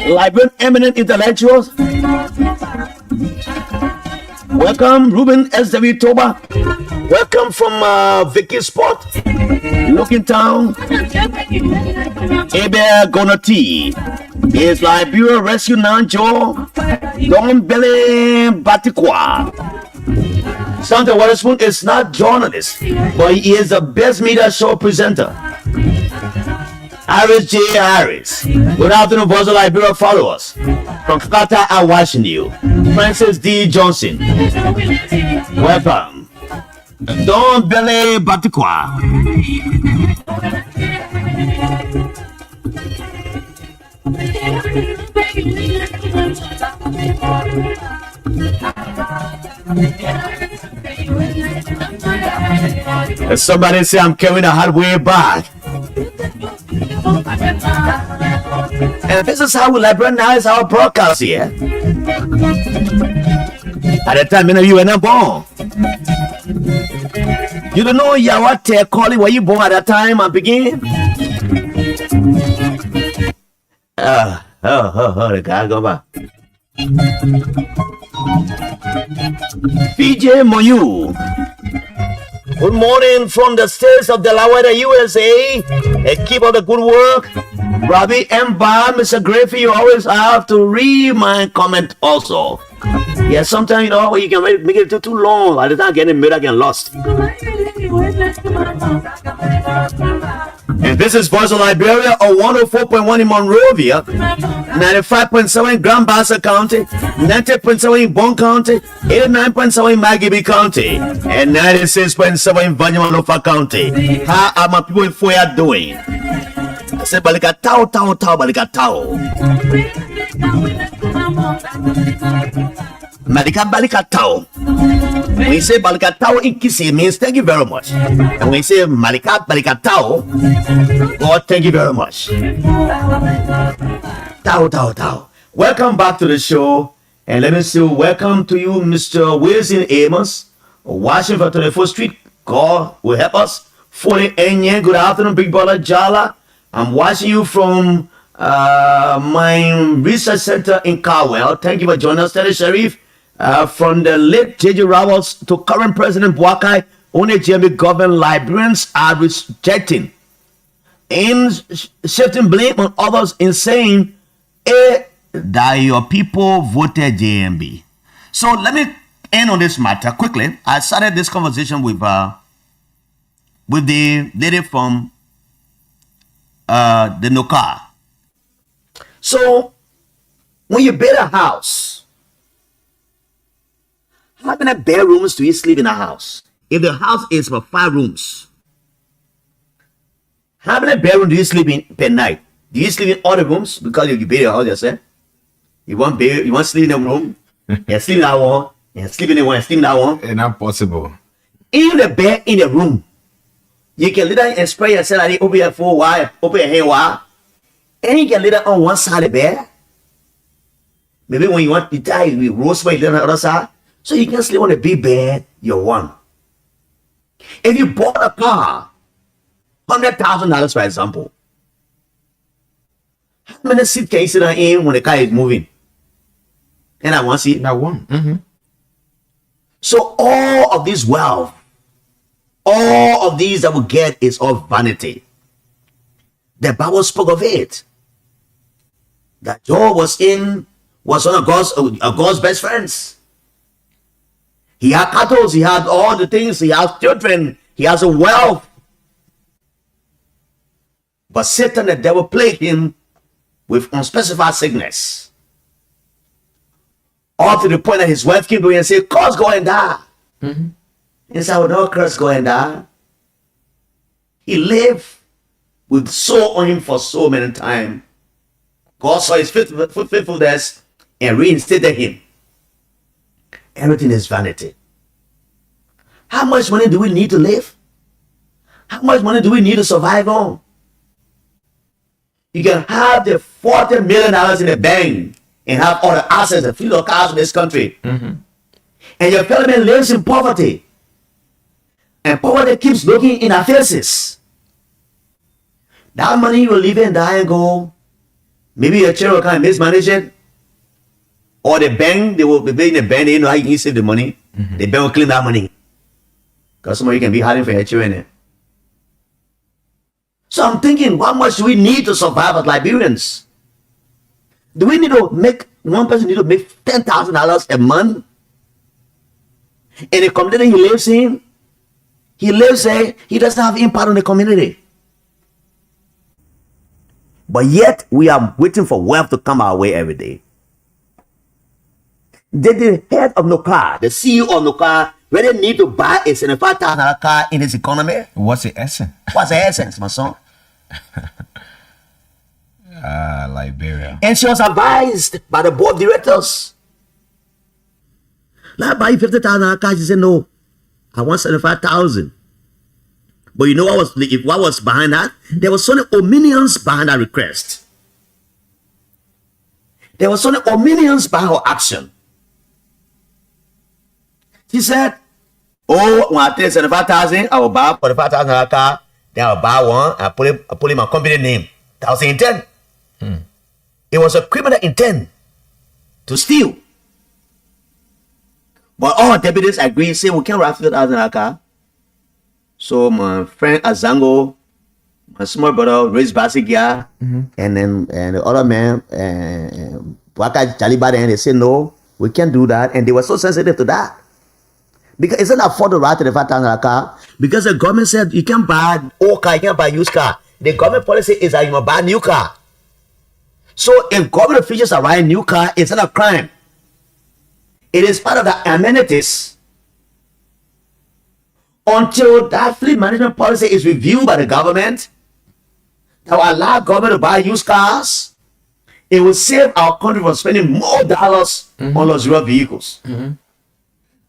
Librarian, eminent intellectuals. Welcome, Ruben S.W. Toba. Welcome from Vicky Sport, Looking Town. Abel Gonati is Liberia Rescue Nanjo. Don Billy Batikwa. Santa Waterspoon is not journalist, but he is the best media show presenter. Iris J. Harris. Good afternoon, Voice of Liberia followers. From Qatar, I'm watching you. Francis D. Johnson. Welcome. Don Billy Batikwa. Somebody say I'm carrying a hard way back. And this is how we liberalize our broadcast here. At the time, you were not born. You don't know what calling were you born at that time and begin? The guy go back. PJ Moyu. Good morning from the states of Delaware, USA. Keep up the good work. Robbie M. Bar, Mr. Griffey, you always have to read my comment also. Yeah, sometimes, you can make it too long. By the time getting made, I get lost. And this is Voice of Liberia on 104.1 in Monrovia, 95.7 in Grand Bassa County, 90.7 in Bon County, 89.7 in Maggie County, and 96.7 in Vanyamanofa County. How are my people in Foya doing? I said, Balika Tao, Balika Tao. Balika Tao. When you say Balika Tao in Kisi, it means thank you very much. And when you say Balika Tao, God, thank you very much. Tao. Welcome back to the show. And let me say welcome to you, Mr. Wilson Amos, watching from 24th Street. God will help us. 40 Enye, good afternoon, Big Brother Jala. I'm watching you from my research center in Carwell. Thank you for joining us, Teddy Sharif. From the late J.J. Rowells to current President Bwakai, only GMB government librarians are rejecting and shifting blame on others in saying that your people voted JMB. So let me end on this matter quickly. I started this conversation with the lady from the Noka. So when you build a house, how many bedrooms do you sleep in a house? If the house is for 5 rooms, how many bedrooms do you sleep in per night? Do you sleep in all the rooms? Because if you build a house yourself, you want to sleep in a room, you sleep in that one, you sleep in the one, you sleep in that one. It's not possible. In the bed in the room, you can literally express yourself like open your full wide, open your hand wide, and you can lay on one side of the bed. Maybe when you want to die, you roll somewhere, you lay on the other side. So you can sleep on a big bed, you're one. If you bought a car, $100,000 for example, How many seats can you sit down in when the car is moving? And I want to see. That one. So all of this wealth, all of these that we get is all vanity. The Bible spoke of it. That Job was one of God's best friends. He had cattle, he had all the things, he has children, he has a wealth. But Satan, the devil, plagued him with unspecified sickness. All to the point that his wife came to him and said, "Curse, go and die." He said, "Oh, no, curse, go and die." He lived with so on him for so many times. God saw his faithfulness and reinstated him. Everything is vanity. How much money do we need to live? How much money do we need to survive on? You can have the $40 million in the bank and have all the assets and fleet of cars in this country. And your fellow man lives in poverty. And poverty keeps looking in our faces. That money will live and die and go. Maybe your children can mismanage it. Or the bank, they will be paying the bank, they know how you can save the money. The bank will clean that money. Because some of you can be hiding for your children. So I'm thinking, how much do we need to survive as Liberians? Do we need to make, one person need to make $10,000 a month? In the community he lives in, he doesn't have impact on the community. But yet, we are waiting for wealth to come our way every day. Did the head of Noka, the CEO of Noka, really need to buy a $75,000 car in this economy? What's the essence? What's the essence, my son? Liberia. And she was advised by the board of directors. Like, buy $50,000 car. She said, "No, I want $75,000. But you know what was behind that? There was so many omniscience behind that request. There was so many omniscience behind her action. She said, "Oh, when I take $75,000, I will buy $45,000 car. Then I'll buy one. I put it in my company name. That was the intent. It was a criminal intent to steal. But all deputies agreed, say we can't write $50,000 car. So my friend Azango, my small brother, raised Basigia, and the other man, Waka Jalibade, and they said, no, we can't do that. And they were so sensitive to that. Because it's not afford to write the $5,000 car. Because the government said you can't buy old car, you can't buy used car. The government policy is that you must buy a new car. So if government officials are buying a new car, it's not a crime. It is part of the amenities. Until that fleet management policy is reviewed by the government, that will allow government to buy used cars, it will save our country from spending more dollars on luxurious vehicles.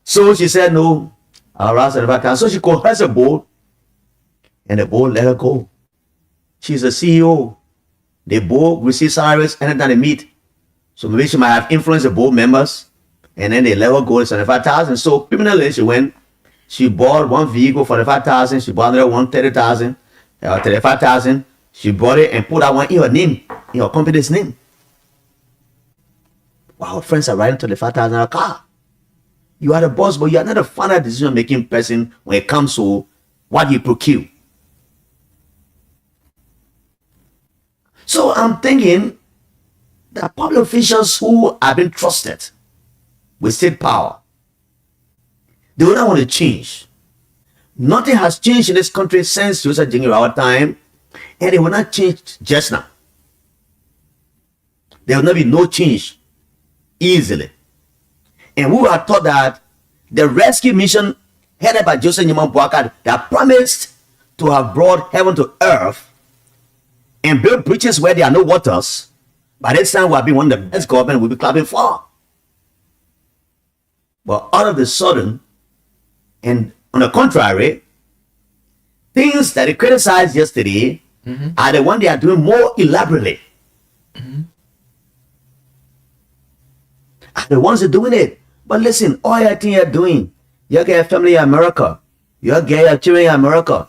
So she said, no, I'll write $75,000. So she coerced the board, and the board let her go. She's a CEO. The board receives salaries anytime they meet. So maybe she might have influenced the board members, and then they let her go to $75,000. So criminally, she went. She bought one vehicle for $5,000. She bought another one $30,000, $35,000. She bought it and put that one in her name, in her company's name. Wow, friends are riding to the $5,000 car. You are the boss, but you are not a final decision-making person when it comes to what you procure. So I'm thinking that public officials who have been trusted with state power, they will not want to change. Nothing has changed in this country since Joseph Jingira time, and it will not change just now. There will not be no change easily. And we were taught that the rescue mission headed by Joseph Nyaman Boakad that promised to have brought heaven to earth and build bridges where there are no waters, by this time we have been one of the best government we'll be clapping for. But all of a sudden, and on the contrary, things that they criticized yesterday are the one they are doing more elaborately. Are the ones that are doing it. But listen, all your thing you're doing, you get a family in America, you get your children in America,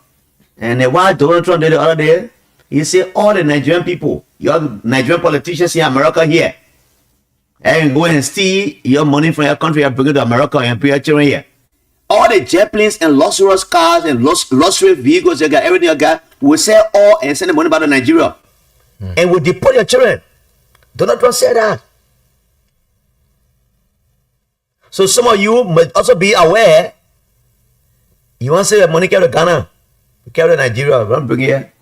and then why Donald Trump did the other day, You say all the Nigerian people, your Nigerian politicians in America here, and go and steal your money from your country and bring it to America and bring your children here. All the jet planes and luxurious cars and luxury vehicles you got, everything you got, will sell all and send the money back to Nigeria. And will deport your children. Donald Trump said that. So some of you must also be aware. You want to say your money carry to Ghana, carry to Nigeria, bring it here.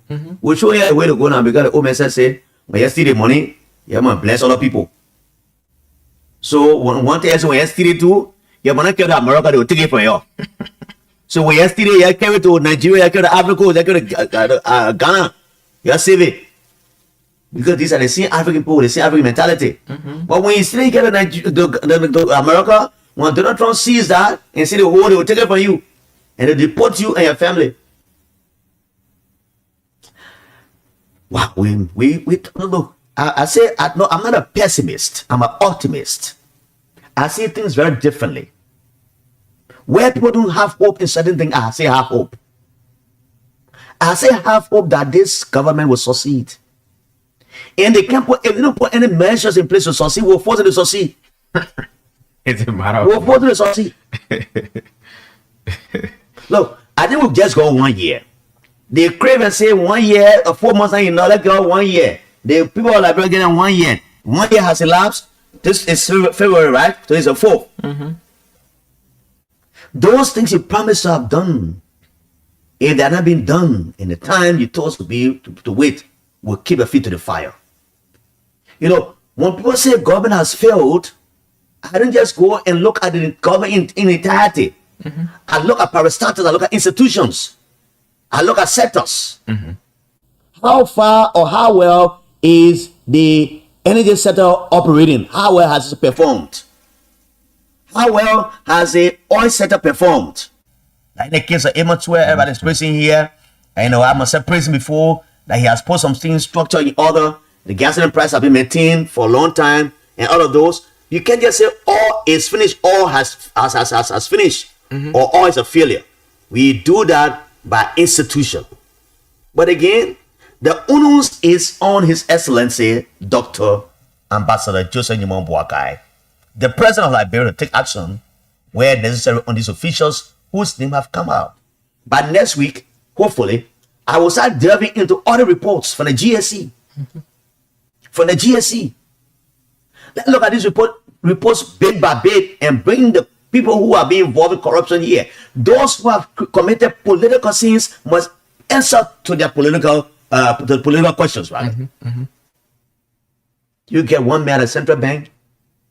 We'll show you the way to go now because the old man say, when you steal the money, you must bless other people. So one thing is when you steal it too, you must carry to America, they will take it from you. So when you steal it, you carry to Nigeria, you carry to Africa, you carry to Ghana, you save it. Because these are the same African people, the same African mentality. But when you still get to America, when Donald Trump sees that and see the whole, they will take it from you and they deport you and your family. Wow, we look. I say no, I'm not a pessimist. I'm an optimist. I see things very differently. Where people don't have hope in certain things, I say have hope. I say have hope that this government will succeed. And they can't put, if they don't put any measures in place to succeed, we'll force it to succeed. It's a matter We'll force it to succeed. Look, I think we've just got 1 year. They crave and say 1 year or 4 months, and you know, let's go 1 year. The people are like, getting 1 year. 1 year has elapsed. This is February, right? So it's a 4th. Those things you promised to have done, if they're not being done in the time you told us to wait, we'll keep your feet to the fire. You know, when people say government has failed, I don't just go and look at the government in entirety. I look at parastatals, I look at institutions, I look at sectors. How far or how well is the energy sector operating? How well has it performed? How well has the oil sector performed? Like in the case of Ematsue, everybody's praising here. I know I must have praised him before that he has put some things structure in order. The gasoline price have been maintained for a long time, and all of those. You can't just say all is finished, all has finished, or all is a failure. We do that by institution. But again, the onus is on His Excellency, Dr. Ambassador Joseph Nyimon Boakai, the President of Liberia, to take action where necessary on these officials whose name have come out. By next week, hopefully, I will start delving into other reports from the GSC. From the GSC. Let's look at these reports bit by bit and bring the people who are being involved in corruption here. Those who have committed political sins must answer to their political questions, right? You get one man at the central bank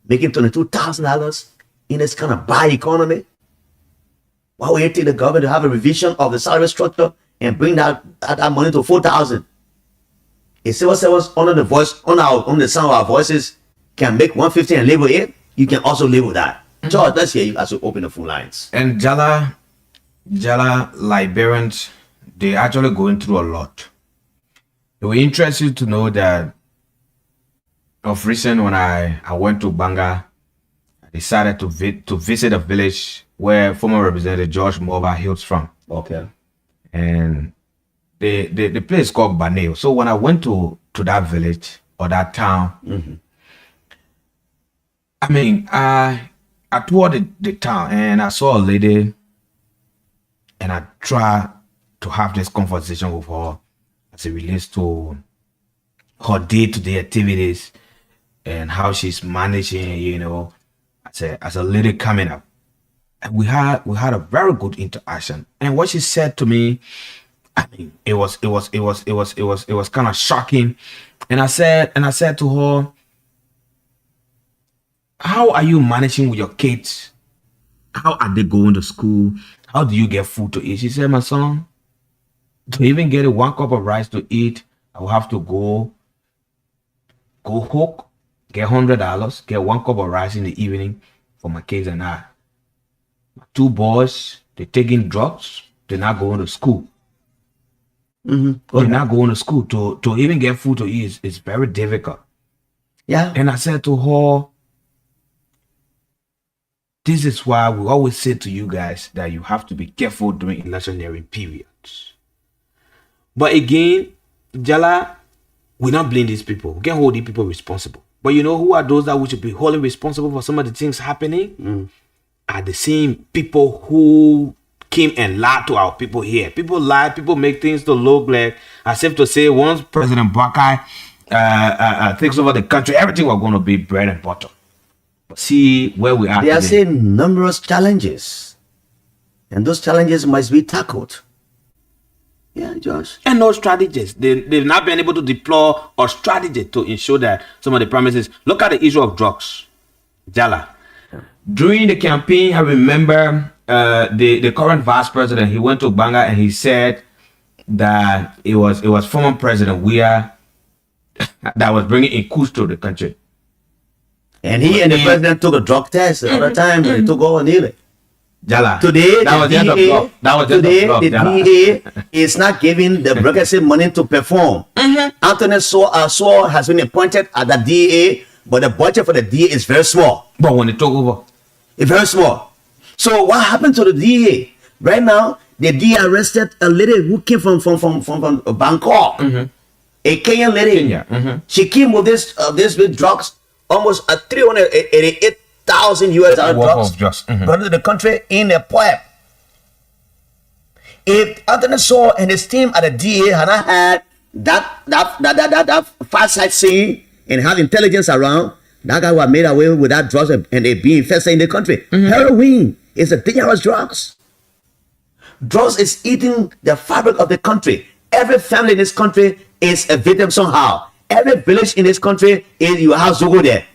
making $22,000 in this kind of bad economy. Why would you take the government to have a revision of the salary structure and bring that money to 4,000? If civil servants under the voice, on the sound of our voices, can make 150 and label it, you can also label that. George, let's hear you as we open the phone lines. And Jala Liberians, they're actually going through a lot. It will interest you to know that of recent, when I went to Banga, I decided to visit a village where former Representative George Moba hails from. Okay. And the place is called Baneo. So when I went to that village or that town, I mean, I toured the town and I saw a lady, and I tried to have this conversation with her as it relates to her day-to-day activities and how she's managing, you know, as a lady coming up. And we had a very good interaction. And what she said to me, I mean, it was kind of shocking. And I said to her, how are you managing with your kids? How are they going to school? How do you get food to eat? She said, my son, to even get 1 cup of rice to eat, I will have to go hook, get $100, get 1 cup of rice in the evening for my kids and I. My 2 boys, they're taking drugs, they're not going to school. They're not going to school. To even get food to eat is very difficult. Yeah. And I said to her, this is why we always say to you guys that you have to be careful during electioneering periods. But again, Jala, we not blame these people. We can hold these people responsible. But you know who are those that we should be holding responsible for some of the things happening? Are the same people who came and lied to our people here. People lie, people make things to look like as if to say once President Bakai takes over the country, everything was going to be bread and butter. But see where we are They are today. saying numerous challenges, and those challenges must be tackled. Yeah, Josh. And no strategies. They've not been able to deploy a strategy to ensure that some of the promises. Look at the issue of drugs. Jala. During the campaign, I remember the current vice president, he went to Banga and he said that it was former President Weah that was bringing in coups to the country. And he and the president took a drug test the other time. They took over nearly. Jala. Today, that was the just a DA, bluff. That was just today a bluff, the Jala. DA is not giving the progressive money to perform. Anthony Saw has been appointed as the DA, but the budget for the DA is very small. But when they took over, It's very small. So what happened to the DA? Right now, the DA arrested a lady who came from Bangkok, a Kenyan lady. Kenya. She came with this with drugs, almost a $388,000 Worth drugs of drugs. brought to the country in a pipe. If Anthony Saw and his team at the DA had not had that far sight seeing and have intelligence around, that guy would have made away with that drugs and they being infested in the country. Heroin is a dangerous drugs. Drugs is eating the fabric of the country. Every family in this country is a victim somehow. Every village in this country is you have Zogo there.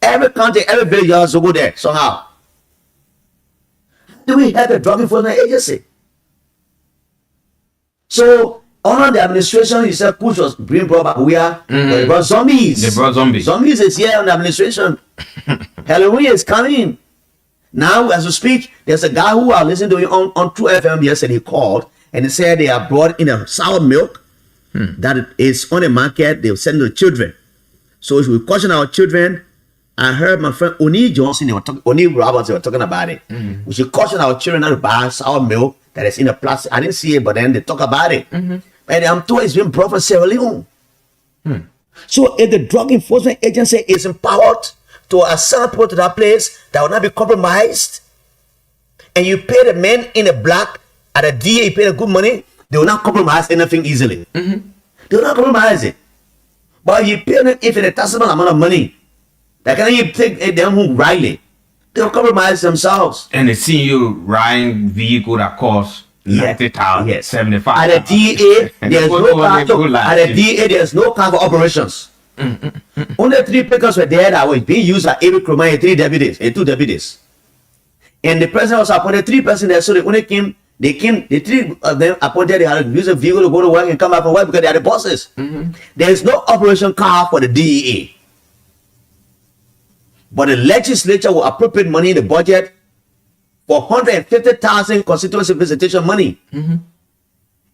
Every country, every village you have Zogo there somehow. Do we have a drug enforcement agency? So under the administration, you said push was being brought back. They brought zombies. They brought zombies. Zombies is here on the administration. Halloween is coming. Now, as we speak, there's a guy who I listened to on True FM yesterday. He called and he said they are brought in a sour milk that is on the market. They will send to children. So if we caution our children, I heard my friend Oni Johnson, Oni Roberts, they were talking about it. We should caution our children not to buy sour milk that is in a plastic. I didn't see it, but then they talk about it. And I'm told it's been brought from Sierra Leone. So if the drug enforcement agency is empowered to assign people to that place that will not be compromised, and you pay the men in the black at the DA, you pay the good money, they will not compromise anything easily. They will not compromise it. But you pay them if it's a taxable amount of money, that can you take them home rightly, they will compromise themselves. and they see you riding vehicle that costs 90,000, 75,000. At the DA, there's no car. At the DA, there's no car for operations. Only 3 pickers were there that were being used by every Kroma and 2 deputies. And the president also appointed 3 persons there, so they only came. The 3 of them appointed. They had to use a vehicle to go to work and come back from work because they are the bosses. There is no operation car for the DEA. But the legislature will appropriate money in the budget for 150,000 constituency visitation money. And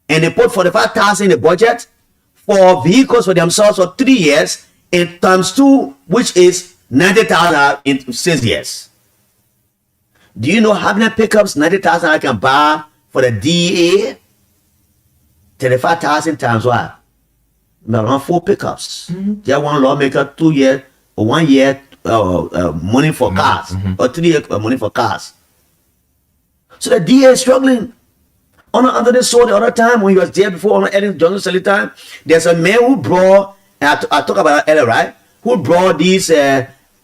they put 45,000 in the budget for vehicles for themselves for 3 years in times 2, which is 90,000 in 6 years. Do you know how many pickups 90,000 I can buy for the DEA? 35,000 times what? Around 4 pickups. Just one lawmaker, 2 years or 1 year money for cars, or 3 years money for cars. So the DA is struggling. Under the sword the other time when he was there before on Ellen Johnson time, there's a man who brought, and I talk about earlier, right? Who brought these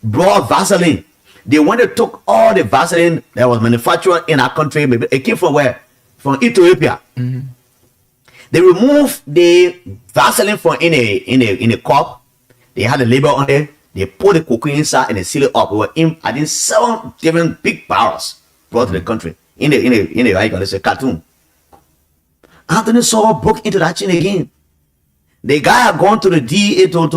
brought Vaseline. They went and took all the Vaseline that was manufactured in our country. Maybe it came from where? From Ethiopia. They removed the Vaseline from in a cup. They had the label on it. They put the cocaine inside and they seal it up. We were in, I think 7 different big barrels brought to the country in a cartoon. Anthony Saw broke into that chain again. The guy had gone to the DA to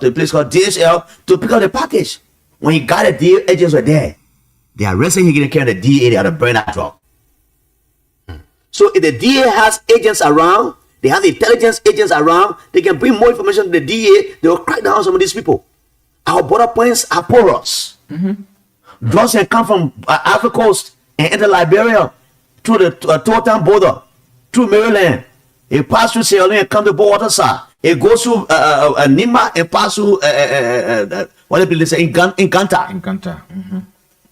the place called DHL to pick up the package. When he got it, DA agents were there. They arrested him, he didn't carry the DA, they had to burn that drug. So if the DA has agents around, they have the intelligence agents around, they can bring more information to the DA, they will crack down on some of these people. Our border points are porous. Drugs can come from Africa Coast and enter Liberia through the Totan border, through Maryland, It passes through Sierra Leone and comes to Port Water. It goes through Nima and passes through what did they say in Ganta. In Kanta.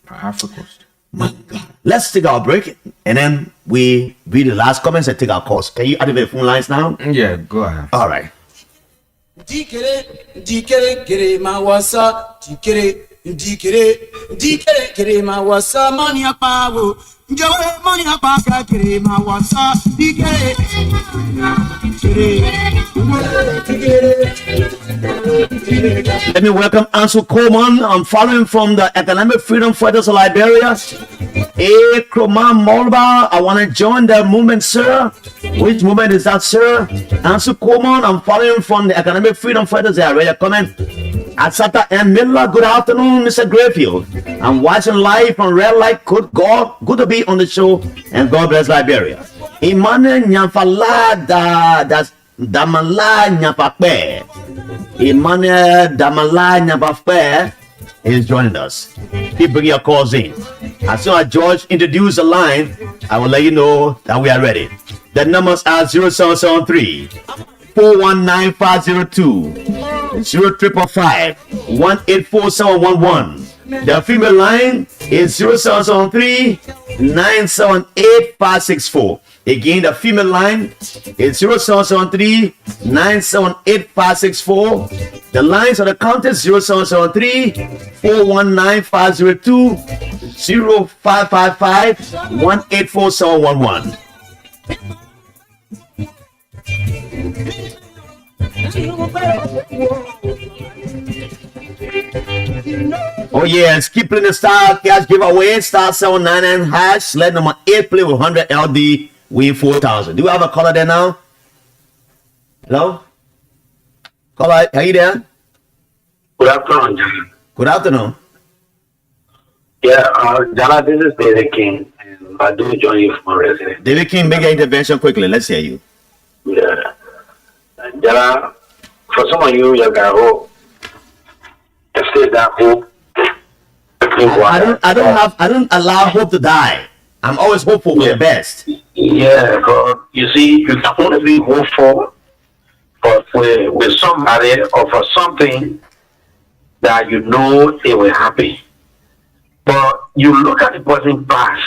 Africa Coast. My God. Let's take our break and then we read the last comments and take our course. Can you activate the phone lines now? Yeah, go ahead. All right. Dikere mawasa dikere mawasa money apawo njowe money apaka kere mawasa dikere. Let me welcome Ansel Coleman. I'm following from the Economic Freedom Fighters of Liberia. Hey, Kroman Molba, I want to join the movement, sir. Which movement is that, sir? Ansel Coleman, I'm following from the Economic Freedom Fighters. They are ready to comment. Asata and Miller, good afternoon, Mr. Grayfield. I'm watching live from Red Light. Good God, good to be on the show, and God bless Liberia. Imane Nyafala Damala Nyapakpe. Imane Damala Nyapakpe is joining us. Keep bringing your calls in. As soon as George introduced the line, I will let you know that we are ready. The numbers are 0773 419 0505 184 The female line is 0773 978 564. Again, the female line is 0773 978 564. The lines of the countess 0773 419 502 0555 184 Oh yes, keep playing the star cash giveaway, star 799 hash, let number 8 play with 100 LD, win 4,000. Do we have a caller there now? Hello? Caller, are you there? Good afternoon, Jana. Good afternoon. Yeah, Jana, this is David King, and I do join you from resident. David King, make your intervention quickly. Let's hear you. Yeah. Jana, for some of you, you got hope. Stay that hope. I don't allow hope to die. I'm always hopeful for the best. Yeah, but you see, you can only be hopeful with somebody or for something that you know it will happen. But you look at the person past,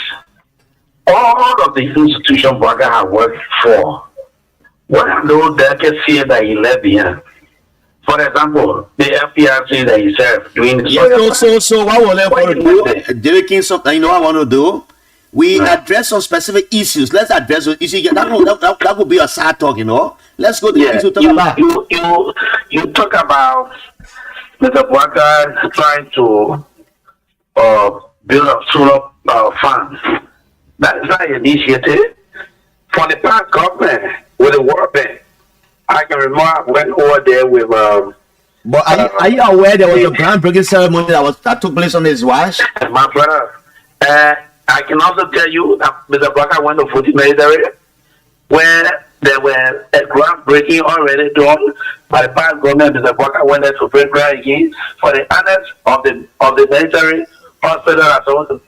all of the institutions Braga have worked for, what are those that can see that he left behind? For example, the FPRC that he served doing the so what will I want to do? David King, something you know I want to do. We address some specific issues. Let's address those issues. That would be a sad talk, you know. Let's go to the issue talk about. You talk about Mr. Braga trying to build a solar farm. That is not an initiative for the past government with the World Bank. I can remember I went over there with. But are you aware there was a groundbreaking ceremony that took place on his watch? My brother, I can also tell you that Mr. Braga went to Footy Military, where there were a groundbreaking already done by the past government. Mr. Braga went there to break ground again for the annex of the military hospital and so on.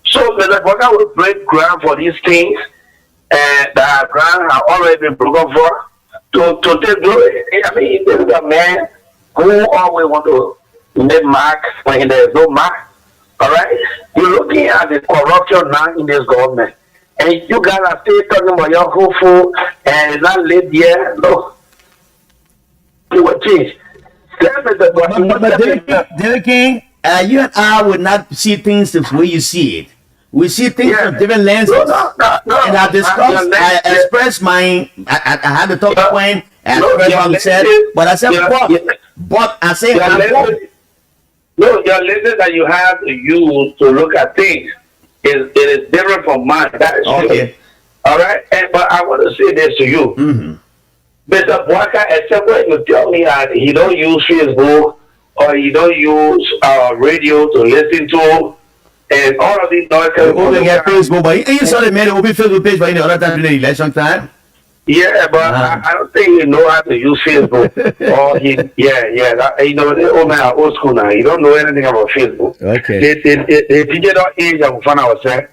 So Mr. Braga will break ground for these things that ground have already been broken for. To take glory. I mean, this is a man who always want to make mark when there is no mark. All right? You're looking at the corruption now in this government. And you guys are still talking about your hopeful and it's not late yet. No. It will change. But David King, you and I would not see things the way you see it. We see things from different lenses. No. And I discussed, I expressed mine. I had to talk to Wayne and express what I said. But I said, but I said, no, your lenses that you have to use to look at things it is different from mine. That is true. All right? But I want to say this to you. Mr. Braga, except when you tell me that he don't use Facebook or he don't use radio to listen to, and all of these noise. We get Facebook, but you saw the man open Facebook page by the other time during the election time. Yeah, but I don't think he know how to use Facebook. Or you know, the old man are old school now. You don't know anything about Facebook. Okay. The digital age of fun ourselves,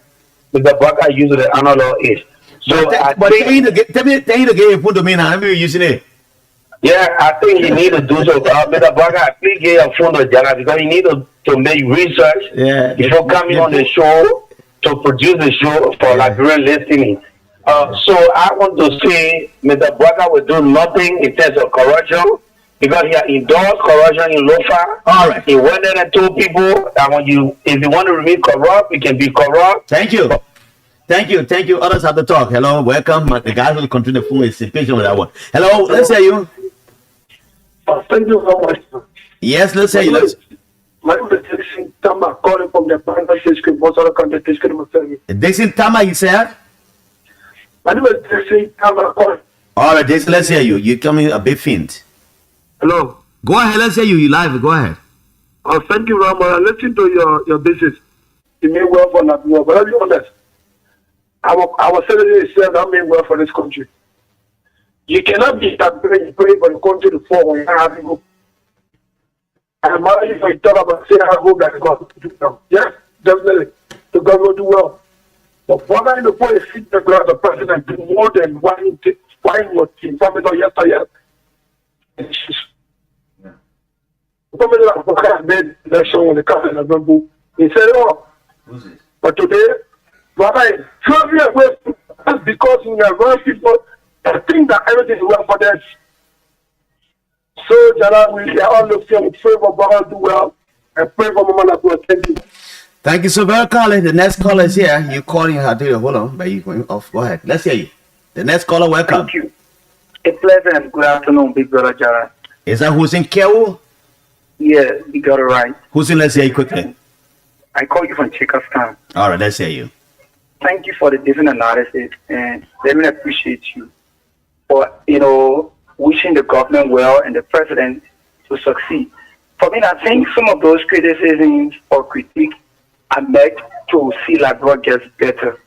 Mr. Braga uses the analog age. So I But think, tell me to get a phone to me now. I'm using it. yeah, I think he need to do so. Mr. Braga, please get your phone to Jana because he need to make research Yeah. before coming on the show to produce the show for Liberian listening. So I want to say Mr. Braga will do nothing in terms of corruption because he has endorsed corruption in Lofa. All right. He went there and told people that if you want to remain corrupt, you can be corrupt. Thank you. Thank you. Others have to talk. Hello, welcome. The guy who will continue the phone is patient with that one. Hello, let's hear you. Thank you very much. Yes, let's hear you. My name is Dixon Tama, calling from the Panda District, Boston County District of Service. Dixon Tama, you said? My name is Dixon Tama, calling. All right, Dixon, let's hear you. You're coming a bit faint. Hello. Go ahead, let's hear you. You live. Go ahead. Thank you very much. I listened to your business. You made well for that war, but I'll be honest. Our citizens said that made well for this country. You cannot be that praying for the country to fall when you have to go. I'm not if I talk about saying I hope that God will do well. Yes, definitely. The God will do well. But what I know for a seat the president do more than why was in family yesterday. It's just made election when the country in November. He said, oh, but today, Rabbi, 12 years away, that's because we are very people that think that everything is well for them. So, Jana, we are all looking, we pray for God do well, and pray for Mama Lago. Thank you. Thank you so very much. The next caller is here. You're calling her. Hold on, but you're going off. Go ahead. Let's hear you. The next caller, welcome. Thank you. A pleasant good afternoon, Big Brother Jara. Is that Hussein Kewu? Yeah, you got it right. Hussein, let's hear you quickly. I call you from Chicastan. All right, let's hear you. Thank you for the different analysis, and let me appreciate you for, wishing the government well and the president to succeed. For me, I think some of those criticisms or critique are meant to see Liberia gets better.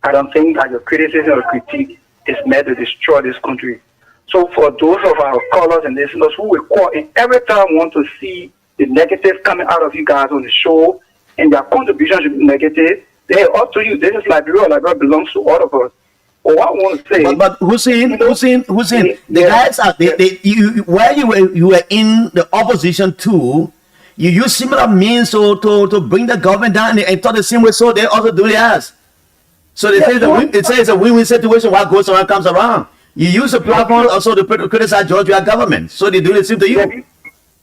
I don't think that your criticism or critique is meant to destroy this country. So for those of our callers and listeners who will call and every time want to see the negative coming out of you guys on the show and their contribution should be negative, they're up to you. This is Liberia. Liberia belongs to all of us. But what I want to say, but Hussein, the guys are while you were in the opposition too, you use similar means to bring the government down and thought the same way, so they also do theirs. So they say it's a win-win situation. What goes around comes around. You use the platform also to criticize Georgia government, so they do the same to you.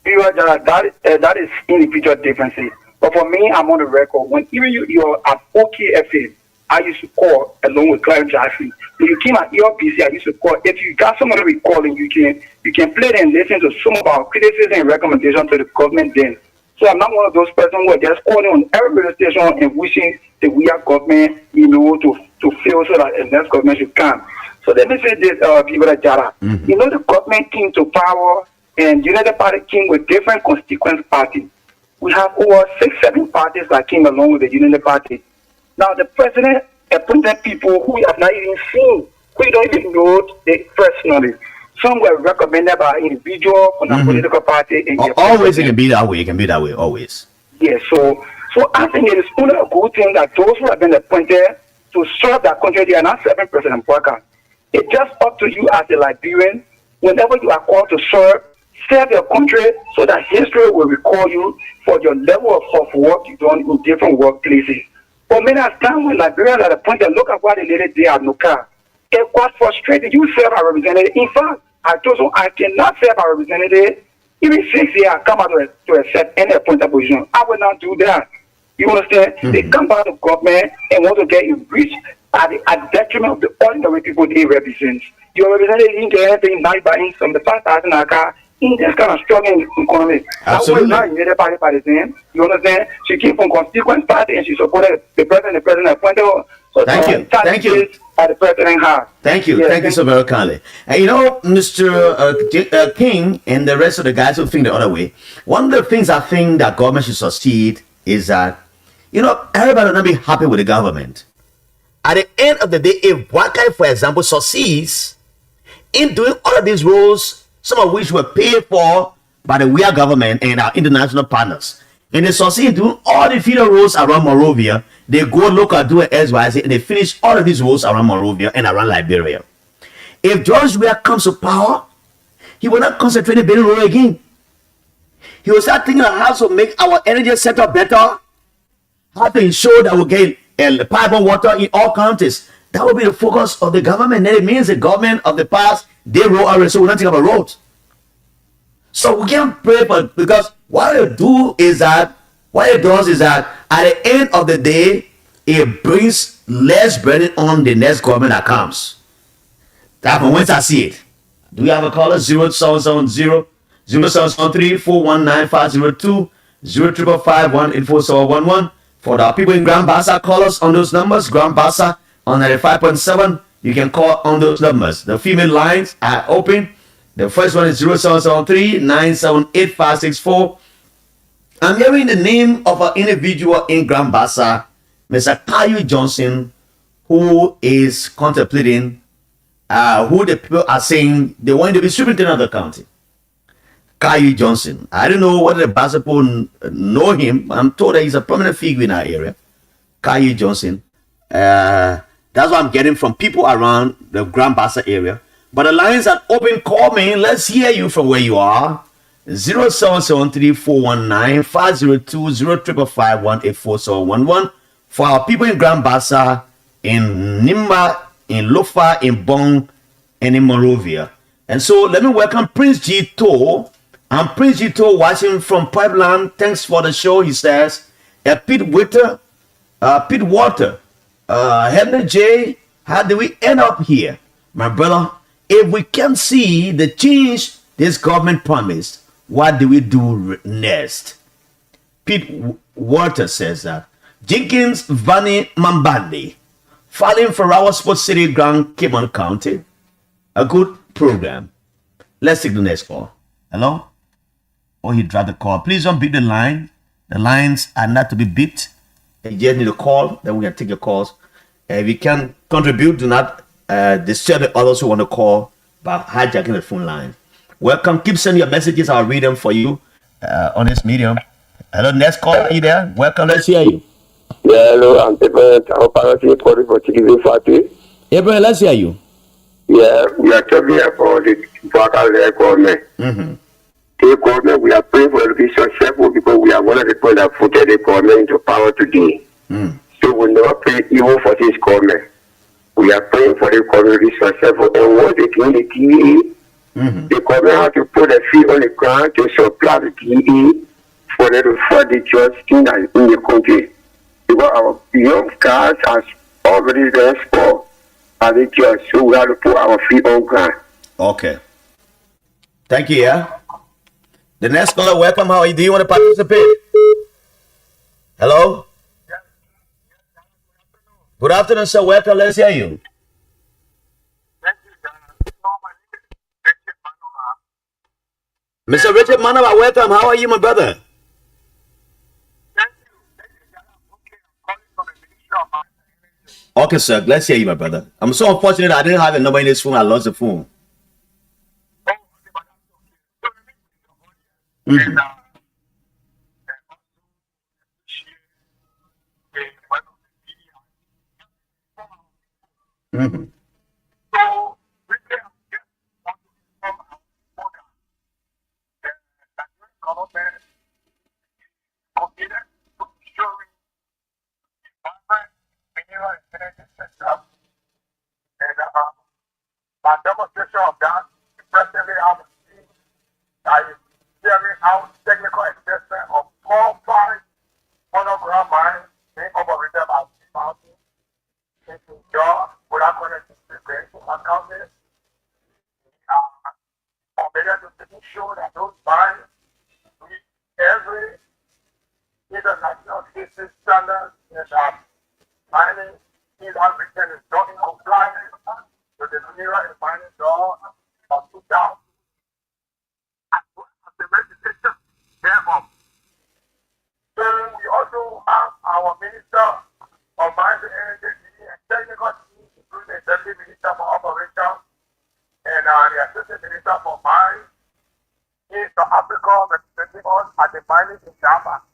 That is individual differences. But for me, I'm on the record. When even you're at OKFA, I used to call along with Clive Jackson. When you came at ERPC, I used to call. If you got somebody recalling, you can play and listen to some of our criticism and recommendations to the government then. So I'm not one of those persons who are just calling on every radio station and wishing that we are government, to fail so that the next government should come. So let me say this, people at Jara. The government came to power and United Party came with different constituent parties. We have over 6-7 parties that came along with the United Party. Now the president appointed people who we have not even seen, who don't even know they personally. Some were recommended by individual from the political party. And always it can be that way. It can be that way, always. Yes, so I think it is only a good thing that those who have been appointed to serve that country, they are not serving President Parker. It's just up to you as a Liberian, whenever you are called to serve your country so that history will recall you for your level of work you've done in different workplaces. But many times when Liberians are appointed, look at what they did there at Nuka. It was frustrating. You serve a representative. In fact, I told you I cannot serve a representative. Even 6 years I come out to accept any appointed position. I will not do that. You understand? They come out of government and want to get rich at the detriment of the ordinary people they represent. Your representative didn't get anything nice by him from the 5,000 aka in this kind of struggling economy. Absolutely. That was not United Party by the same. You understand? She came from constituent party and she supported the president appointed her. So Thank you. By the president has. Thank you. Yes, Thank you so very kindly. And Mr. King and the rest of the guys who think the other way, one of the things I think that government should succeed is that, everybody will not be happy with the government. At the end of the day, if Wakai, for example, succeeds in doing all of these roles, some of which were paid for by the WIA government and our international partners, And they succeed in doing all the feeder roads around Monrovia. They go local, do an SYZ, and they finish all of these roads around Monrovia and around Liberia. If George Weah comes to power, he will not concentrate on building road again. He will start thinking of how to make our energy sector better, how to ensure that we get pipe and water in all counties. That will be the focus of the government. And it means the government of the past, they roll already, so we're not thinking about roads. So we can pray for, because what it does is that at the end of the day, it brings less burden on the next government that comes. That's when I see it. Do we have a caller? 0770 0773 419 502 0555 For the people in Grand Bassa, call us on those numbers. Grand Bassa on 95.7. You can call on those numbers. The female lines are open. The first one is 0773 978 564. I'm hearing the name of an individual in Grand Bassa, Mr. Caillou Johnson, who is contemplating who the people are saying they want to be superintendent of the county. Caillou Johnson. I don't know whether the Bassa people know him. I'm told that he's a prominent figure in our area. Caillou Johnson. That's what I'm getting from people around the Grand Bassa area. But the lines are open. Call me. Let's hear you from where you are. 0773 419 502 0555 For our people in Grand Bassa, in Nimba, in Lofa, in Bong, and in Monrovia. And so let me welcome Prince G. Toh. I'm Prince G. Toh watching from Pipeline. Thanks for the show, he says. Pete Walter, Henry J. How did we end up here? My brother, if we can see the change this government promised, what do we do next? Pete Walter says that. Jenkins Vani Mambandi, filing for our Sports City Grand Cayman County. A good program. Let's take the next call. Hello? Oh, he dropped the call. Please don't beat the line. The lines are not to be beat. You just need a call, then we can take your calls. If you can contribute, do not disturb the others who want to call by hijacking the phone line. Welcome. Keep sending your messages. I'll read them for you on this medium. Hello, next call. Are you there? Welcome. Let's hear you. Yeah, hello, I'm Abraham for Chicken Party. Abraham, let's hear you. Yeah, we are talking about the Baka government. The government, we are praying for be successful because we are one of the people that voted the government into power today. So we never pray even for this government. We are praying for the government to be successful. And once they gain the DE, the government has to put a feet on the ground to supply the DE for them to fight the just in the country. Because our young guys are already there for the judge, so we have to put our feet on ground. Okay. Thank you, yeah. The next caller, welcome. How are you? Do you want to participate? Hello? Good afternoon, sir. Welcome. Let's hear you. Mr. Richard Manova, welcome. How are you, my brother? Okay, sir. Let's hear you, my brother. I'm so unfortunate I didn't have a number in this phone. I lost the phone. My demonstration of that, presently I'm carrying out technical assessment of all 5 underground mines being operated by the mountain into Jaw without connecting to the accounting. Committed to making sure that those mines meet every international safety standards and that mining is unwritten is not in compliance with the mineral and mining law of 2000 as well as the registration thereof. So we also have our Minister of Mines and Energy and Technical Team, including the Deputy Minister for Operations and the Assistant Minister for Mines in South Africa, representing us at the mining in Java.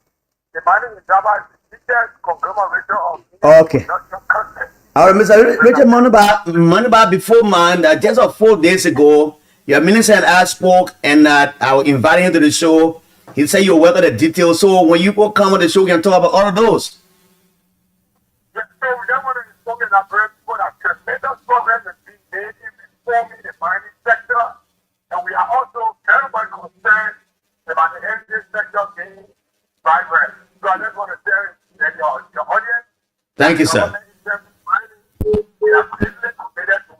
The mining in Java is the biggest conglomeration of Okay. production content. All right, Mr. Richard Monuba, before man, just 4 days ago, your minister and I spoke, and I was inviting him to the show. He said you're working the details. So when you will come on the show, we can talk about all of those. Yes, so we don't want to inform that people that tremendous progress is being made in reforming the mining sector, and we are also very much concerned about the energy sector being vibrant. So I just want to share that your audience. Thank you, sir. We are completely committed to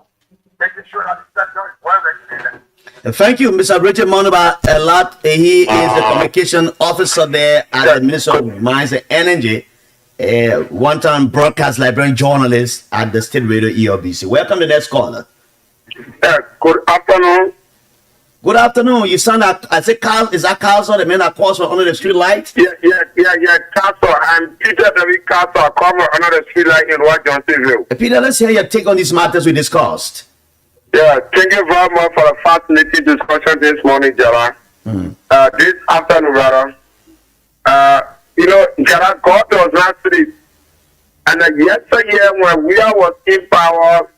making sure that the sector is well regulated. Thank you, Mr. Richard Monuba. A lot. He is the communication officer there at the Ministry of Mines and Energy. One-time broadcast Liberian journalist at the State Radio ELBC. Welcome to the next caller. Good afternoon. Good afternoon. You sound like, I say Carl, is that Carl, the man that calls for under the street light? Yeah, Castle. I'm Peter David Castle, cover under the street light in White Johnsonville. Peter, let's hear your take on these matters we discussed. Yeah, thank you very much for the fascinating discussion this morning, Jara. This afternoon, brother. Jara, God was not sleep. And yesterday, when we was in power,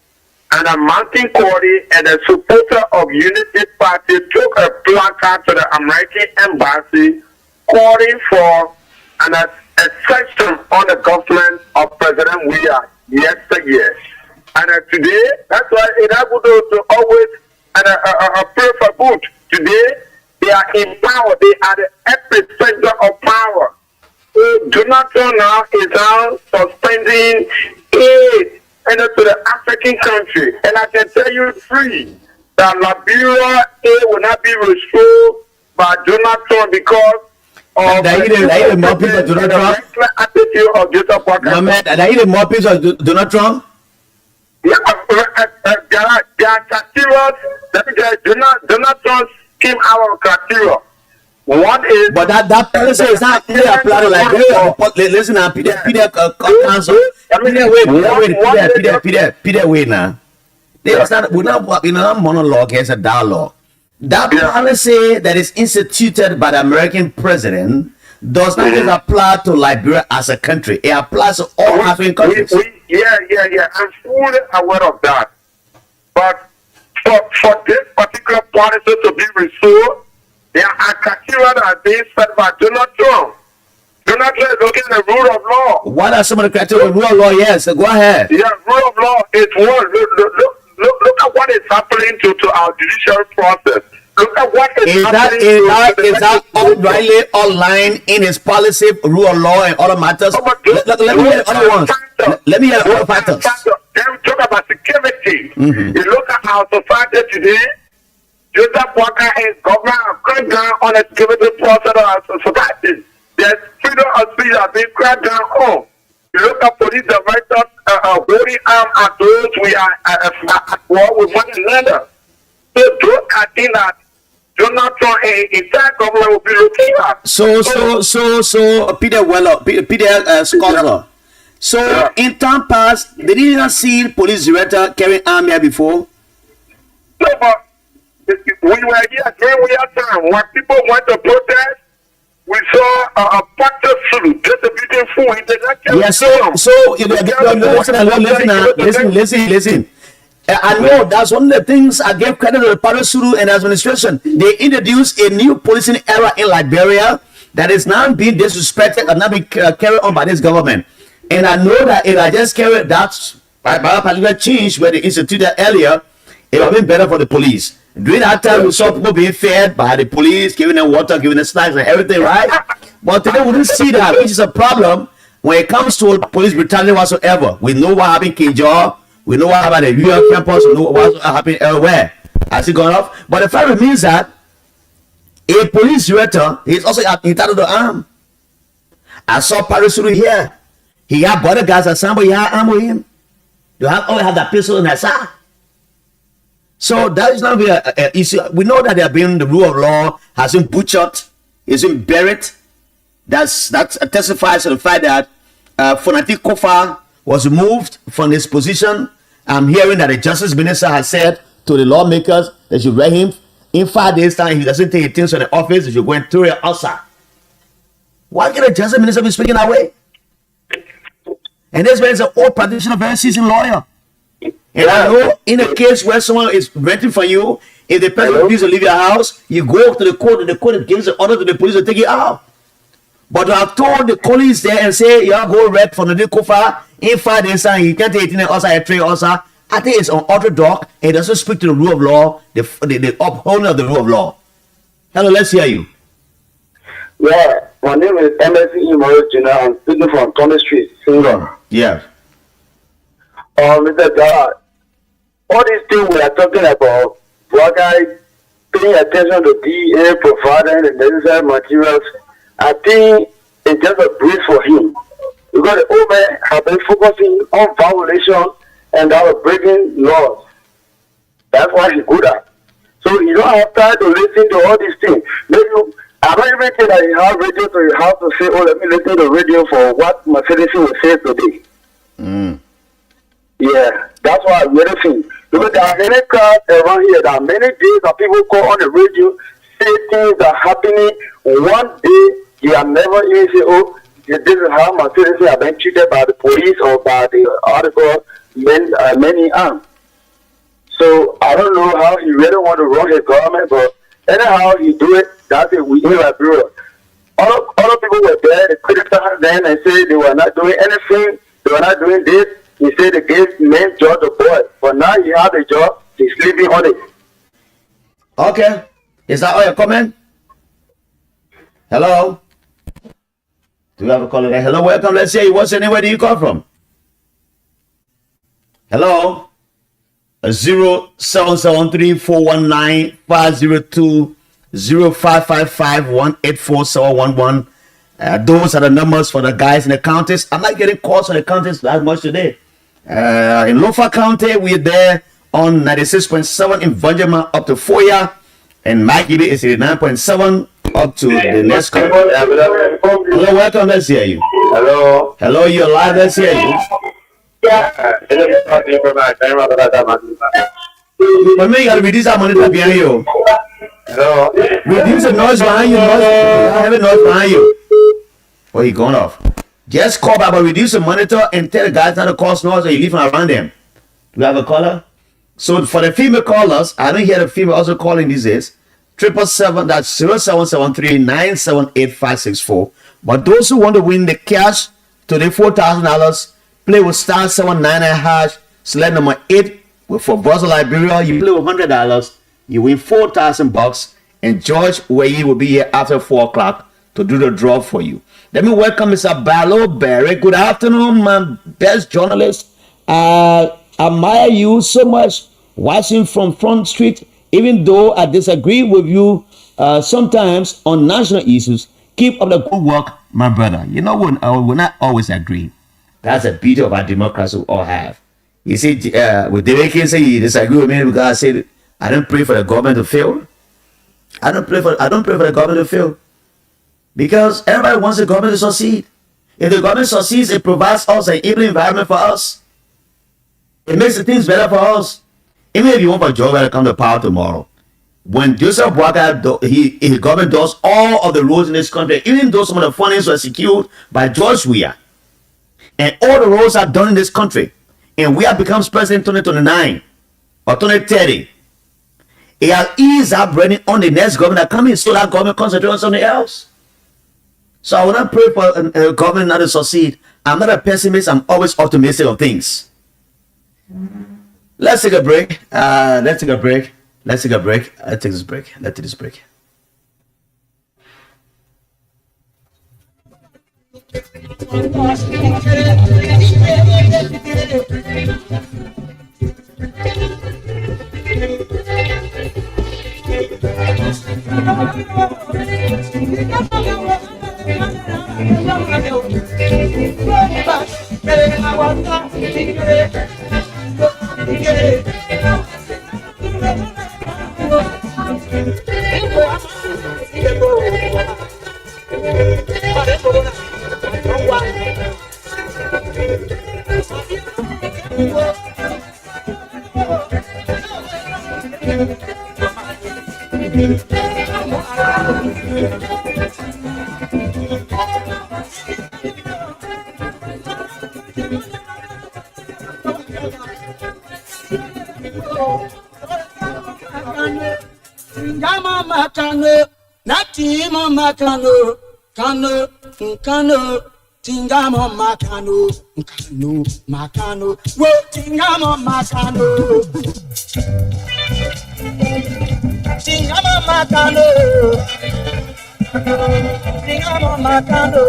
and a mountain Corey and a supporter of Unity Party took a placard to the American embassy calling for an exception on the government of President Weah yesterday. And today, that's why it happened to always pray for good. Today, they are in power. They are the epicenter of power. So Donald Trump now is now suspending aid to the African country. And I can tell you free that Liberia aid will not be restored by Donald Trump because of the more people of Donald Trump. Attitude of Joseph Walker. No, man, are you the more people of Donald Trump? Yeah, there are criteria. Donald Trump came out of criteria. One is, but that policy is not really applied to Liberia. Listen, Peter Council. Peter, wait now. There's not, we're not monologue, it's a dialogue. That policy that is instituted by the American president does not just apply to Liberia as a country. It applies to all African countries. Yeah. I'm fully aware of that. But for this particular policy to be restored, there are criteria that are being set by Donald Trump. Donald Trump is looking at the rule of law. What are some of the criteria of rule of law? Yes, go ahead. Yeah, rule of law is one. Look at what is happening to our judicial process. Look at what is happening. Is that rightly online in his policy, rule of law, and other matters? Let me hear the other ones. Let me hear the other factors. Then we talk about security. You look at our society today. Joseph Walker and government have cracked down on the security process of our society. There's freedom of speech that being cracked down on. You look at police directors holding arms at those we are at war with one another. So those are things that Donald Trump and entire government will be looking at. So Peter Weller, Peter Scholar. So in time past, did you not see police director carrying arm here before? No, but we were here during our time when people went to protest. We saw a practice suit, just a beautiful. Listen. I know that's one of the things I gave credit to the Parasuru and administration. They introduced a new policing era in Liberia that is now being disrespected and not being carried on by this government. And I know that if I just carry that by a particular change where they instituted earlier, it would have been better for the police. During that time, we saw people being fed by the police, giving them water, giving them snacks and everything, right? But today we didn't see that, which is a problem when it comes to police brutality whatsoever. We know what happened in Kinjaw. We know what happened at the UL campus. We know what happened everywhere. Has it gone off? But the fact remains that a police director is also entitled to arm. I saw Parasuru here. He had bodyguards at somebody, he had arm with him. You always have that pistol in that side. So that is not really an issue. We know that there have been the rule of law has been butchered, has been buried. That testifies to the fact that Fonati Kofa was removed from his position. I'm hearing that the justice minister has said to the lawmakers they should let him in 5 days' time. If he doesn't take things from the office, they should go and throw it outside. Why can a justice minister be speaking that way? And this man is an old practitioner, very seasoned lawyer. And I know in a case where someone is renting for you, if the person refuses to leave your house, you go to the court and the court gives an order to the police to take you out. But I have told the police there and say, you go rent from the Kofa in 5 days and you can't take it also a trade also. I think it's unorthodox. It doesn't speak to the rule of law, the upholding of the rule of law. Hello, let's hear you. Yeah, my name is MSC Imoro Junior. I'm speaking from Thomas Street, Single. Yeah. Mr. God, all these things we are talking about, what guy paying attention to DA providing the necessary materials, I think it's just a breeze for him. Because the old man have been focusing on violation and that was breaking laws. That's why he's good at. So you don't have time to listen to all these things. Maybe I don't even think that you have radio, so you have to say, oh, let me listen to radio for what Mercedes will say today. Yeah, that's why I really think. Because there are many cars around here, there are many days that people call on the radio, say things are happening. One day, you have never even say, oh, this is how Mercedes have been treated by the police or by the article many arms. So I don't know how he really want to run his government, but anyhow he do it, that's it. We in Liberia. Other people were there, they criticized them and say they were not doing anything, they were not doing this. He said they gave men job the boy, but now he has a job, he's sleeping on it. Okay. Is that all your comment? Hello? Do you have a caller there? Hello, welcome. Let's see. What's your name? Where do you come from? Hello? 0773-419-502-0555-184-711. Those are the numbers for the guys in the counties. I'm not getting calls on the counties that much today. In Lofa County, we're there on 96.7 in Vanjama up to Foya. And Maggie is 89.7 up to the next call. Hello, welcome. Let's hear you. Hello. Hello, you're live. Let's hear you. But me, you gotta reduce that monitor behind you. Hello. Reduce the noise behind you. I have a noise behind you. Oh, he gone off. Just call back, but reduce the monitor and tell the guys not to cause noise or you leave them around them. Do we have a caller? So for the female callers, I don't hear the female also calling these days. 777, that's 0773-978-564. But those who want to win the cash to the $4,000, play with star 799 hash, select number 8 for Brazil, Liberia. You play with $100, you win $4,000, and George Wayi will be here after 4 o'clock to do the draw for you. Let me welcome Mr. Ballo Berry. Good afternoon, my best journalist. I admire you so much watching from Front Street, even though I disagree with you sometimes on national issues. Keep up the good work, my brother. You know, we'll not always agree. That's the beauty of our democracy we all have. You see, with David King say you disagree with me because I said I don't pray for the government to fail. I don't pray for the government to fail. Because everybody wants the government to succeed. If the government succeeds, it provides us an enabling environment for us. It makes the things better for us. Even if you want for Joe to come to power tomorrow, when Joseph Boakai, his government does all of the roads in this country, even though some of the fundings were secured by George Weah, and all the roads are done in this country, and Weah becomes president in 2029 or 2030, it has eased up running on the next government that comes in, so that government concentrate on something else. So I will not pray for a government not to succeed. I'm not a pessimist. I'm always optimistic of things. Let's take a break. Let's take this break. Tingama makano, natima makano, kano, kano, tingama makano, kano, makano, wo tingama makano, tingama makano, tingama makano.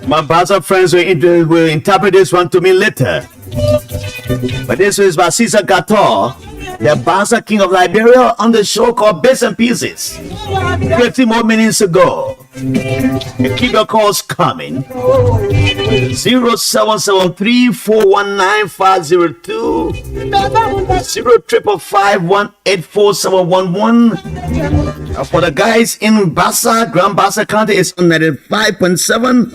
My Basa friends will interpret this one to me later. But this is Basisa Gator, the Basa king of Liberia, on the show called Bits and Pieces. 50 more minutes ago. And keep your calls coming. 0773-419-502, 0555-184-711. For the guys in Basa, Grand Basa County is on 95.7.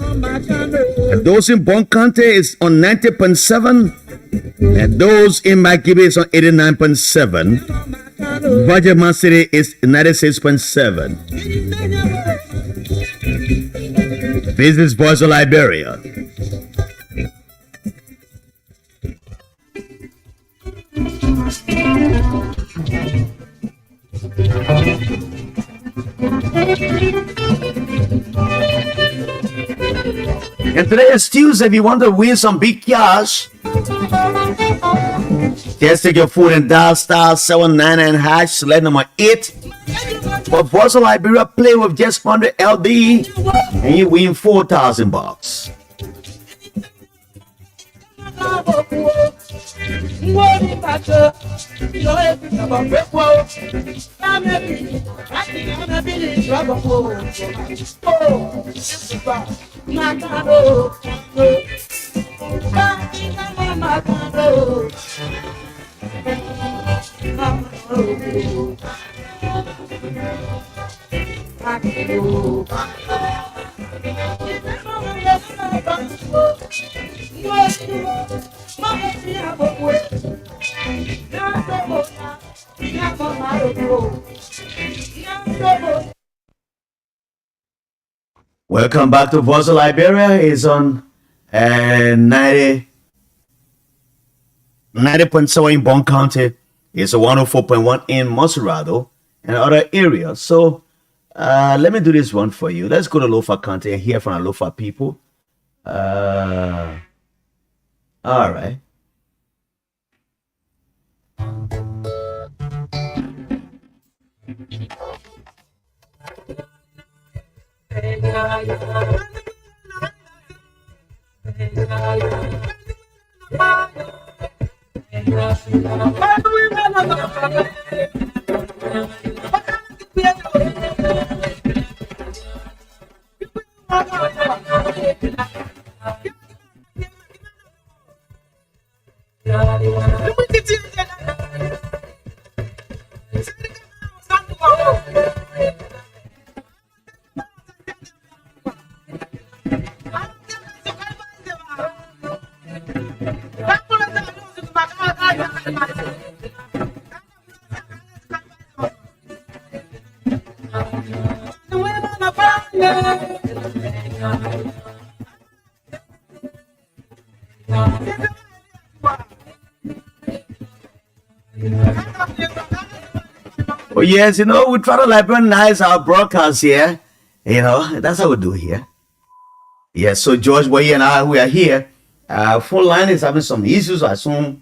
And those in Bon County is on 90.7. And those in Makibe is on 89.7. Vajaman City is 96.7. This is Voice of Liberia. And today is Tuesday. If you want to win some big cash, just take your phone and dial star 799 hash, select number 8. For Voice of Liberia, play with just 100 LD and you win $4,000. Welcome back to Voice of Liberia. It's on 90.7 in Bon County. It's a 104.1 in Monserrado and other areas. So let me do this one for you. Let's go to Lofa County and hear from the Lofa people. All right. Oh yes, you know, we try to liberalize our broadcast here. You know, that's how we do here. Yes, so George, Boy, and I, we are here. Phone line is having some issues. I assume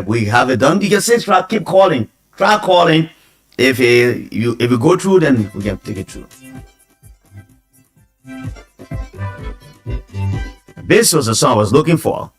we have it done. You can say, keep calling. Try calling. If you go through, then we can take it through. This was the song I was looking for.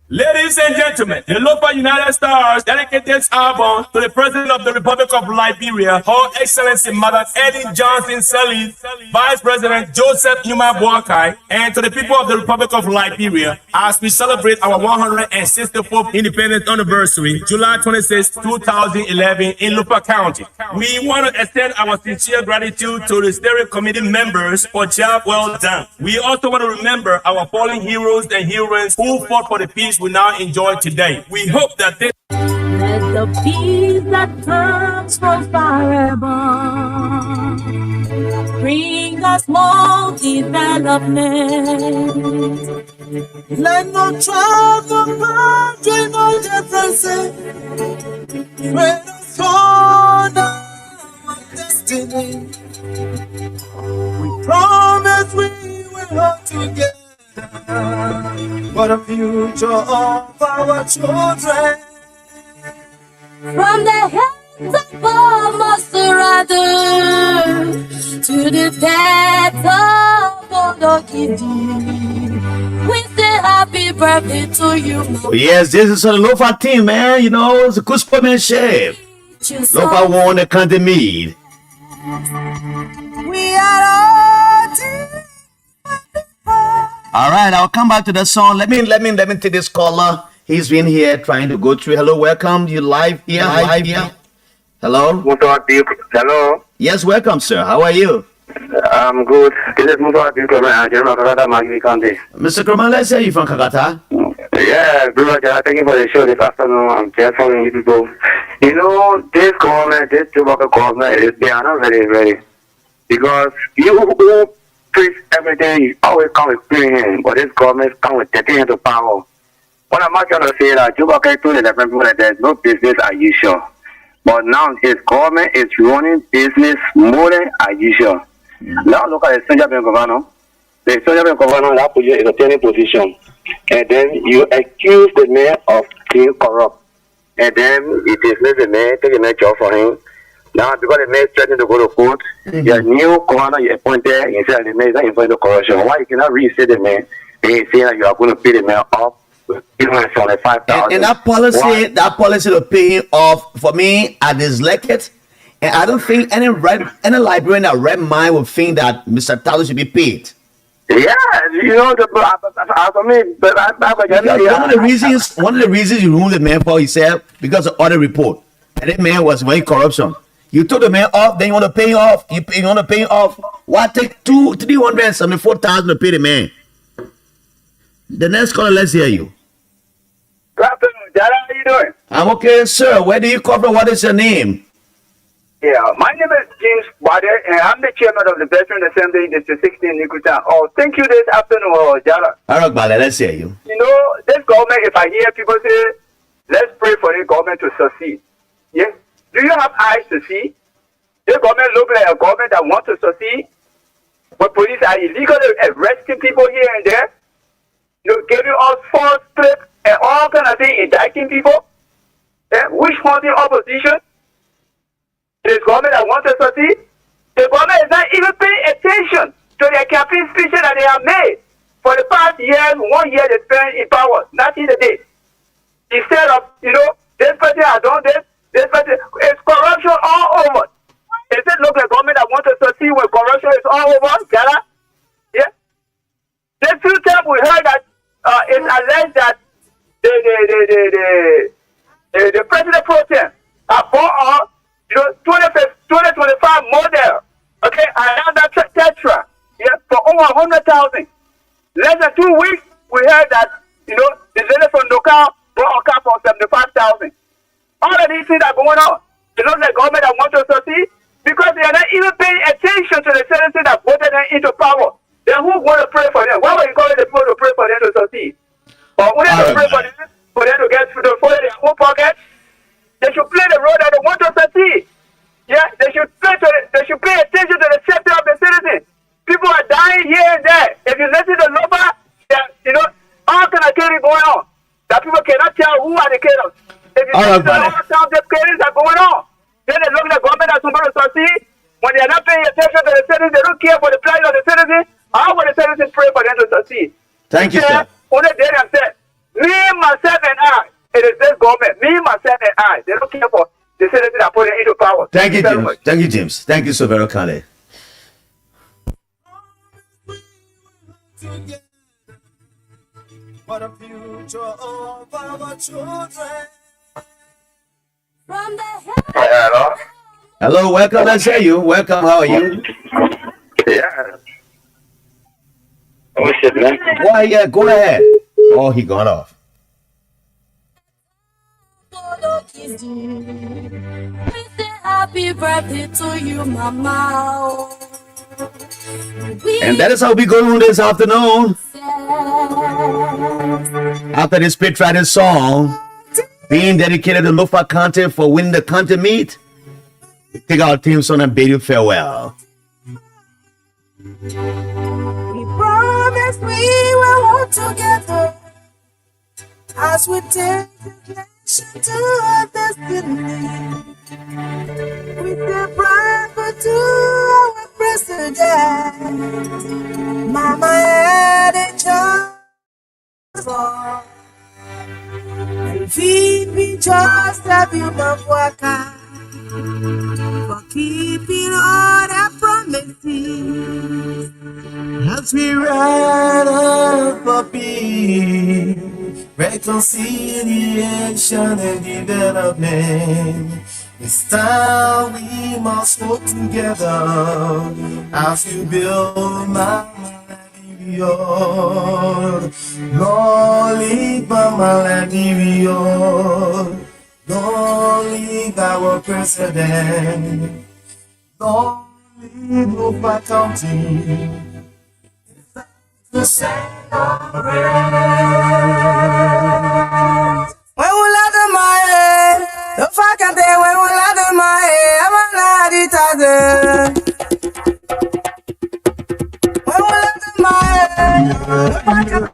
Ladies and gentlemen, the Lopa United Stars dedicate this album to the President of the Republic of Liberia, Her Excellency Madam Eddie Johnson Sirleaf, Vice President Joseph Numa Boakai, and to the people of the Republic of Liberia as we celebrate our 164th independence anniversary, July 26, 2011 in Lupa County. We want to extend our sincere gratitude to the steering committee members for job well done. We also want to remember our fallen heroes and heroines who fought for the peace we now enjoy today. We hope that this Let the peace that comes from forever bring us more development. Let no trouble between no differences. Let us honor our destiny. We promise we will hold together for the future of our children. From the hands of all Maserati to the death of Odokidi, we say happy birthday to you. Yes, this is a Lofa team, man. You know, it's a good sportsmanship. Lofa won the country meet. We are all team. All right, I'll come back to the song. Let me take this caller. He's been here trying to go through. Hello, welcome. You live here? Hello? Hello? Yes, welcome, sir. How are you? I'm good. This is Mr. Kraman, let's say you're from Kakata. Yeah, brother, thank you for the show this afternoon. I'm just following you people. You know, this government, this Tobacco government, they are not very ready. Because you who preach everything, you always come with clean hands, but this government come with 13 hands of power. What I'm not trying to say that Tobacco told the different people that there's no business as usual. But now his government is running business more than as usual. Now look at the Central Bank governor. The Central Bank governor, that position is a turning position. And then you accuse the man of being corrupt. And then you dismiss the man, take the man job for him. Now, because the man is threatening to go to court, your new governor you appointed, you say the man is not involved in corruption. Why you cannot reinstate the man and you say that you are going to pay the man off? And that policy to pay him off, for me, I dislike it. And I don't think any librarian that read mine would think that Mr. Talo should be paid. Yeah, you know, one of the reasons you removed the man for, he said, because of audit report. And that man was very corruption. You took the man off, then you want to pay him off. You want to pay him off. Why take $374,000 to pay the man? The next caller, let's hear you. Good afternoon, Jara. How you doing? I'm okay, sir. Where do you come from? What is your name? Yeah, my name is James Bade, and I'm the chairman of the Veteran Assembly District 16 in Nikuta. Oh, thank you this afternoon, Jara. All right, Bade, let's hear you. You know, this government, if I hear people say, let's pray for the government to succeed. Yeah? Do you have eyes to see? This government looks like a government that wants to succeed, but police are illegally arresting people here and there, you know, giving us false clips and all kind of things, indicting people. Yeah? Which haunting opposition? This government that wants to succeed, the government is not even paying attention to their campaign speeches that they have made. For the past years, 1 year they spent in power, nothing a day. Instead of, you know, this person has done this person, it's corruption all over. Is it look like government that wants to succeed when corruption is all over, Jara? Yeah? This few times we heard that it's alleged that the president pro tem bought 2025 model, okay, another Tetra, yeah, for over 100,000. Less than 2 weeks, we heard that, you know, the lady from Local bought a car for 75,000. All of these things are going on. It looks like government that wants to succeed because they are not even paying attention to the citizens that voted them into power. Then who want to pray for them? Why would you call the people to pray for them to succeed? Or would they pray for them to get to their own pockets? They should play the role that they want to succeed. Yeah, they should pay attention to the safety of the citizens. People are dying here and there. If you listen to Loba, you know, all kind of cases going on. That people cannot tell who are the killers. If you listen to all the cases that are going on, then they look at the government that's supposed to succeed. When they are not paying attention to the citizens, they don't care for the plight of the citizens. How will the citizens pray for them to succeed? Thank you, sir. Only they have said, me, myself, and I, It is this government, me, myself, and I. They don't care for the citizens that put it into power. Thank you, very James. much. Thank you, James. Thank you so very kindly. For the future of our children. From the Hello? Hello, welcome. Let's hear you. Welcome. How are you? Yeah. Oh shit, man. Why? Yeah, go ahead. Oh, he gone off. happy birthday to you, Mama. And that is how we go on this afternoon. After this patriotic song being dedicated to Lofa County for winning the county meet, we take our team song and bid you farewell. We promise we will work together as we take the nation to our destiny. With the pride to our president, Mama had a chance for. And feed me just a bit of worker for keeping all the promises. As we ride up for peace, reconciliation and development. It's time we must work together as we build my Liberia-VOL. Lord, lead my Liberia-VOL. Lord, lead our president. Lord, lead Lofa County. To celebrate. When we let them my the fucking day when we let them my I'm not it other. When we let them my the fucking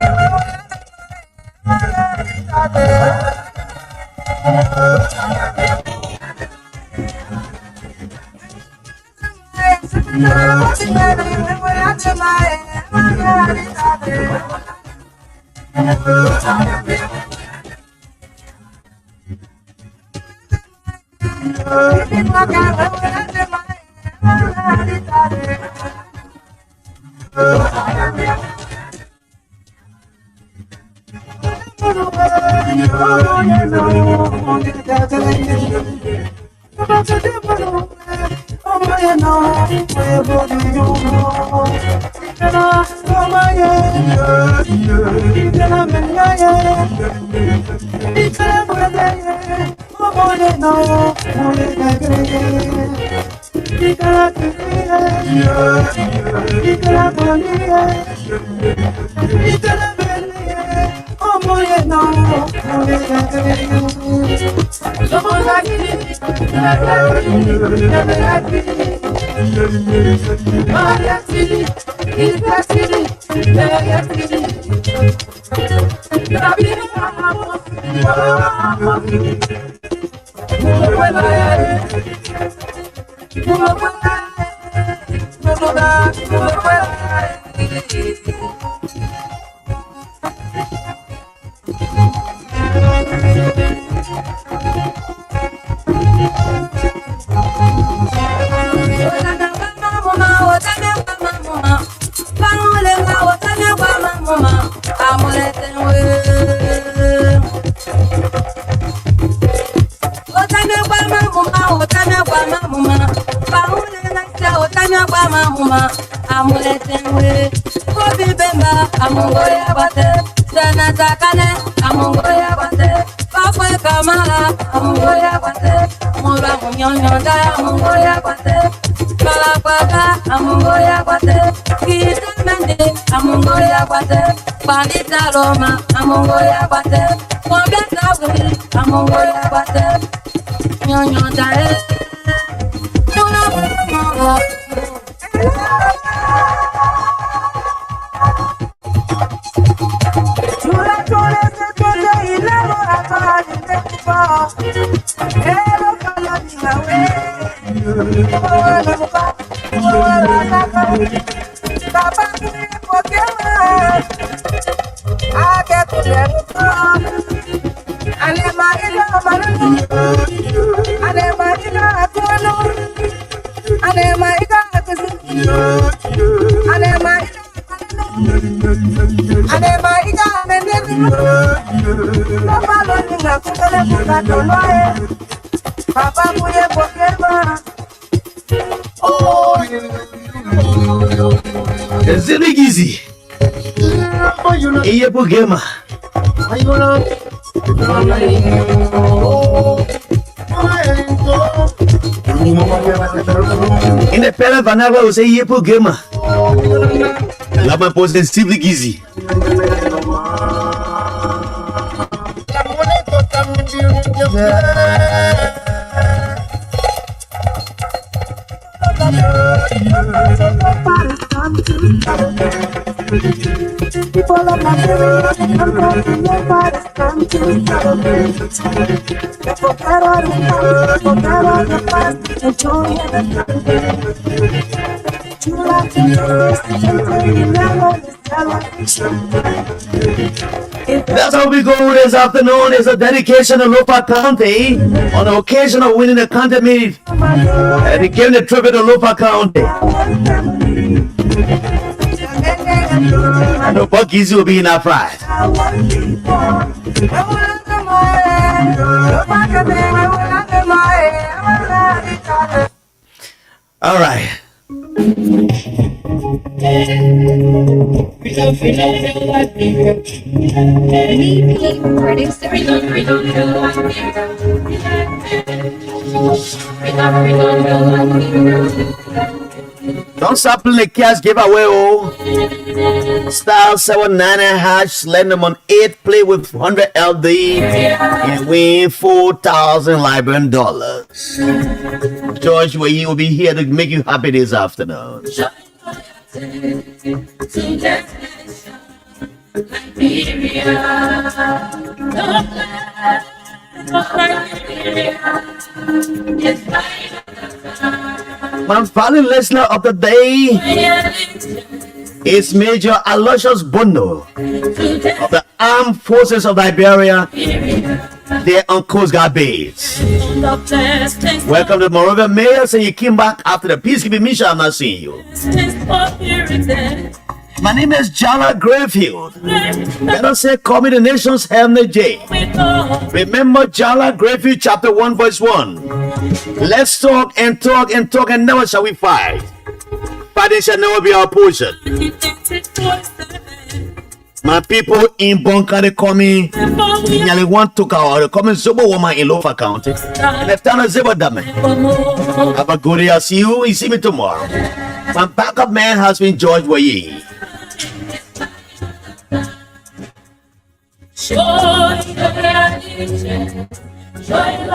day when we let them I Ziligizi. Iye bugema. Independent vanava usai iye bugema. Lama pose Ziligizi. People of Liberia, I'm talking about it's time to celebrate. Forget all the past, forget all the past, enjoy everything. You like to do, and you never That's how we go this afternoon. It's a dedication to Lopa County on the occasion of winning the county meet. And he gave the tribute to Lopa County. I know Bucky's will be in our pride. All right. Don't stop playing the cash giveaway, oh. Star 799 hash, land them on 8, play with 100 LD and win 4,000 Liberian dollars. George, where you will be here to make you happy this afternoon. My value listener of the day is Major Aloysius Bono of the Armed Forces of Liberia. They're on Coast Guard base. Welcome to Monrovia Mayor. So you came back after the peacekeeping mission. I'm not seeing you. My name is Jala Grayfield. Let us say, call me the nation's Henry J. Remember Jala Grayfield, chapter 1, verse 1. Let's talk and talk and talk, and never shall we fight. Fighting shall never be our portion. My people in Bonka, they call me nearly one took out. They call me Zobo woman in Lofa County. And the town of Zebadame. Have a good day. I'll see you. You see me tomorrow. My backup man has been George Waye.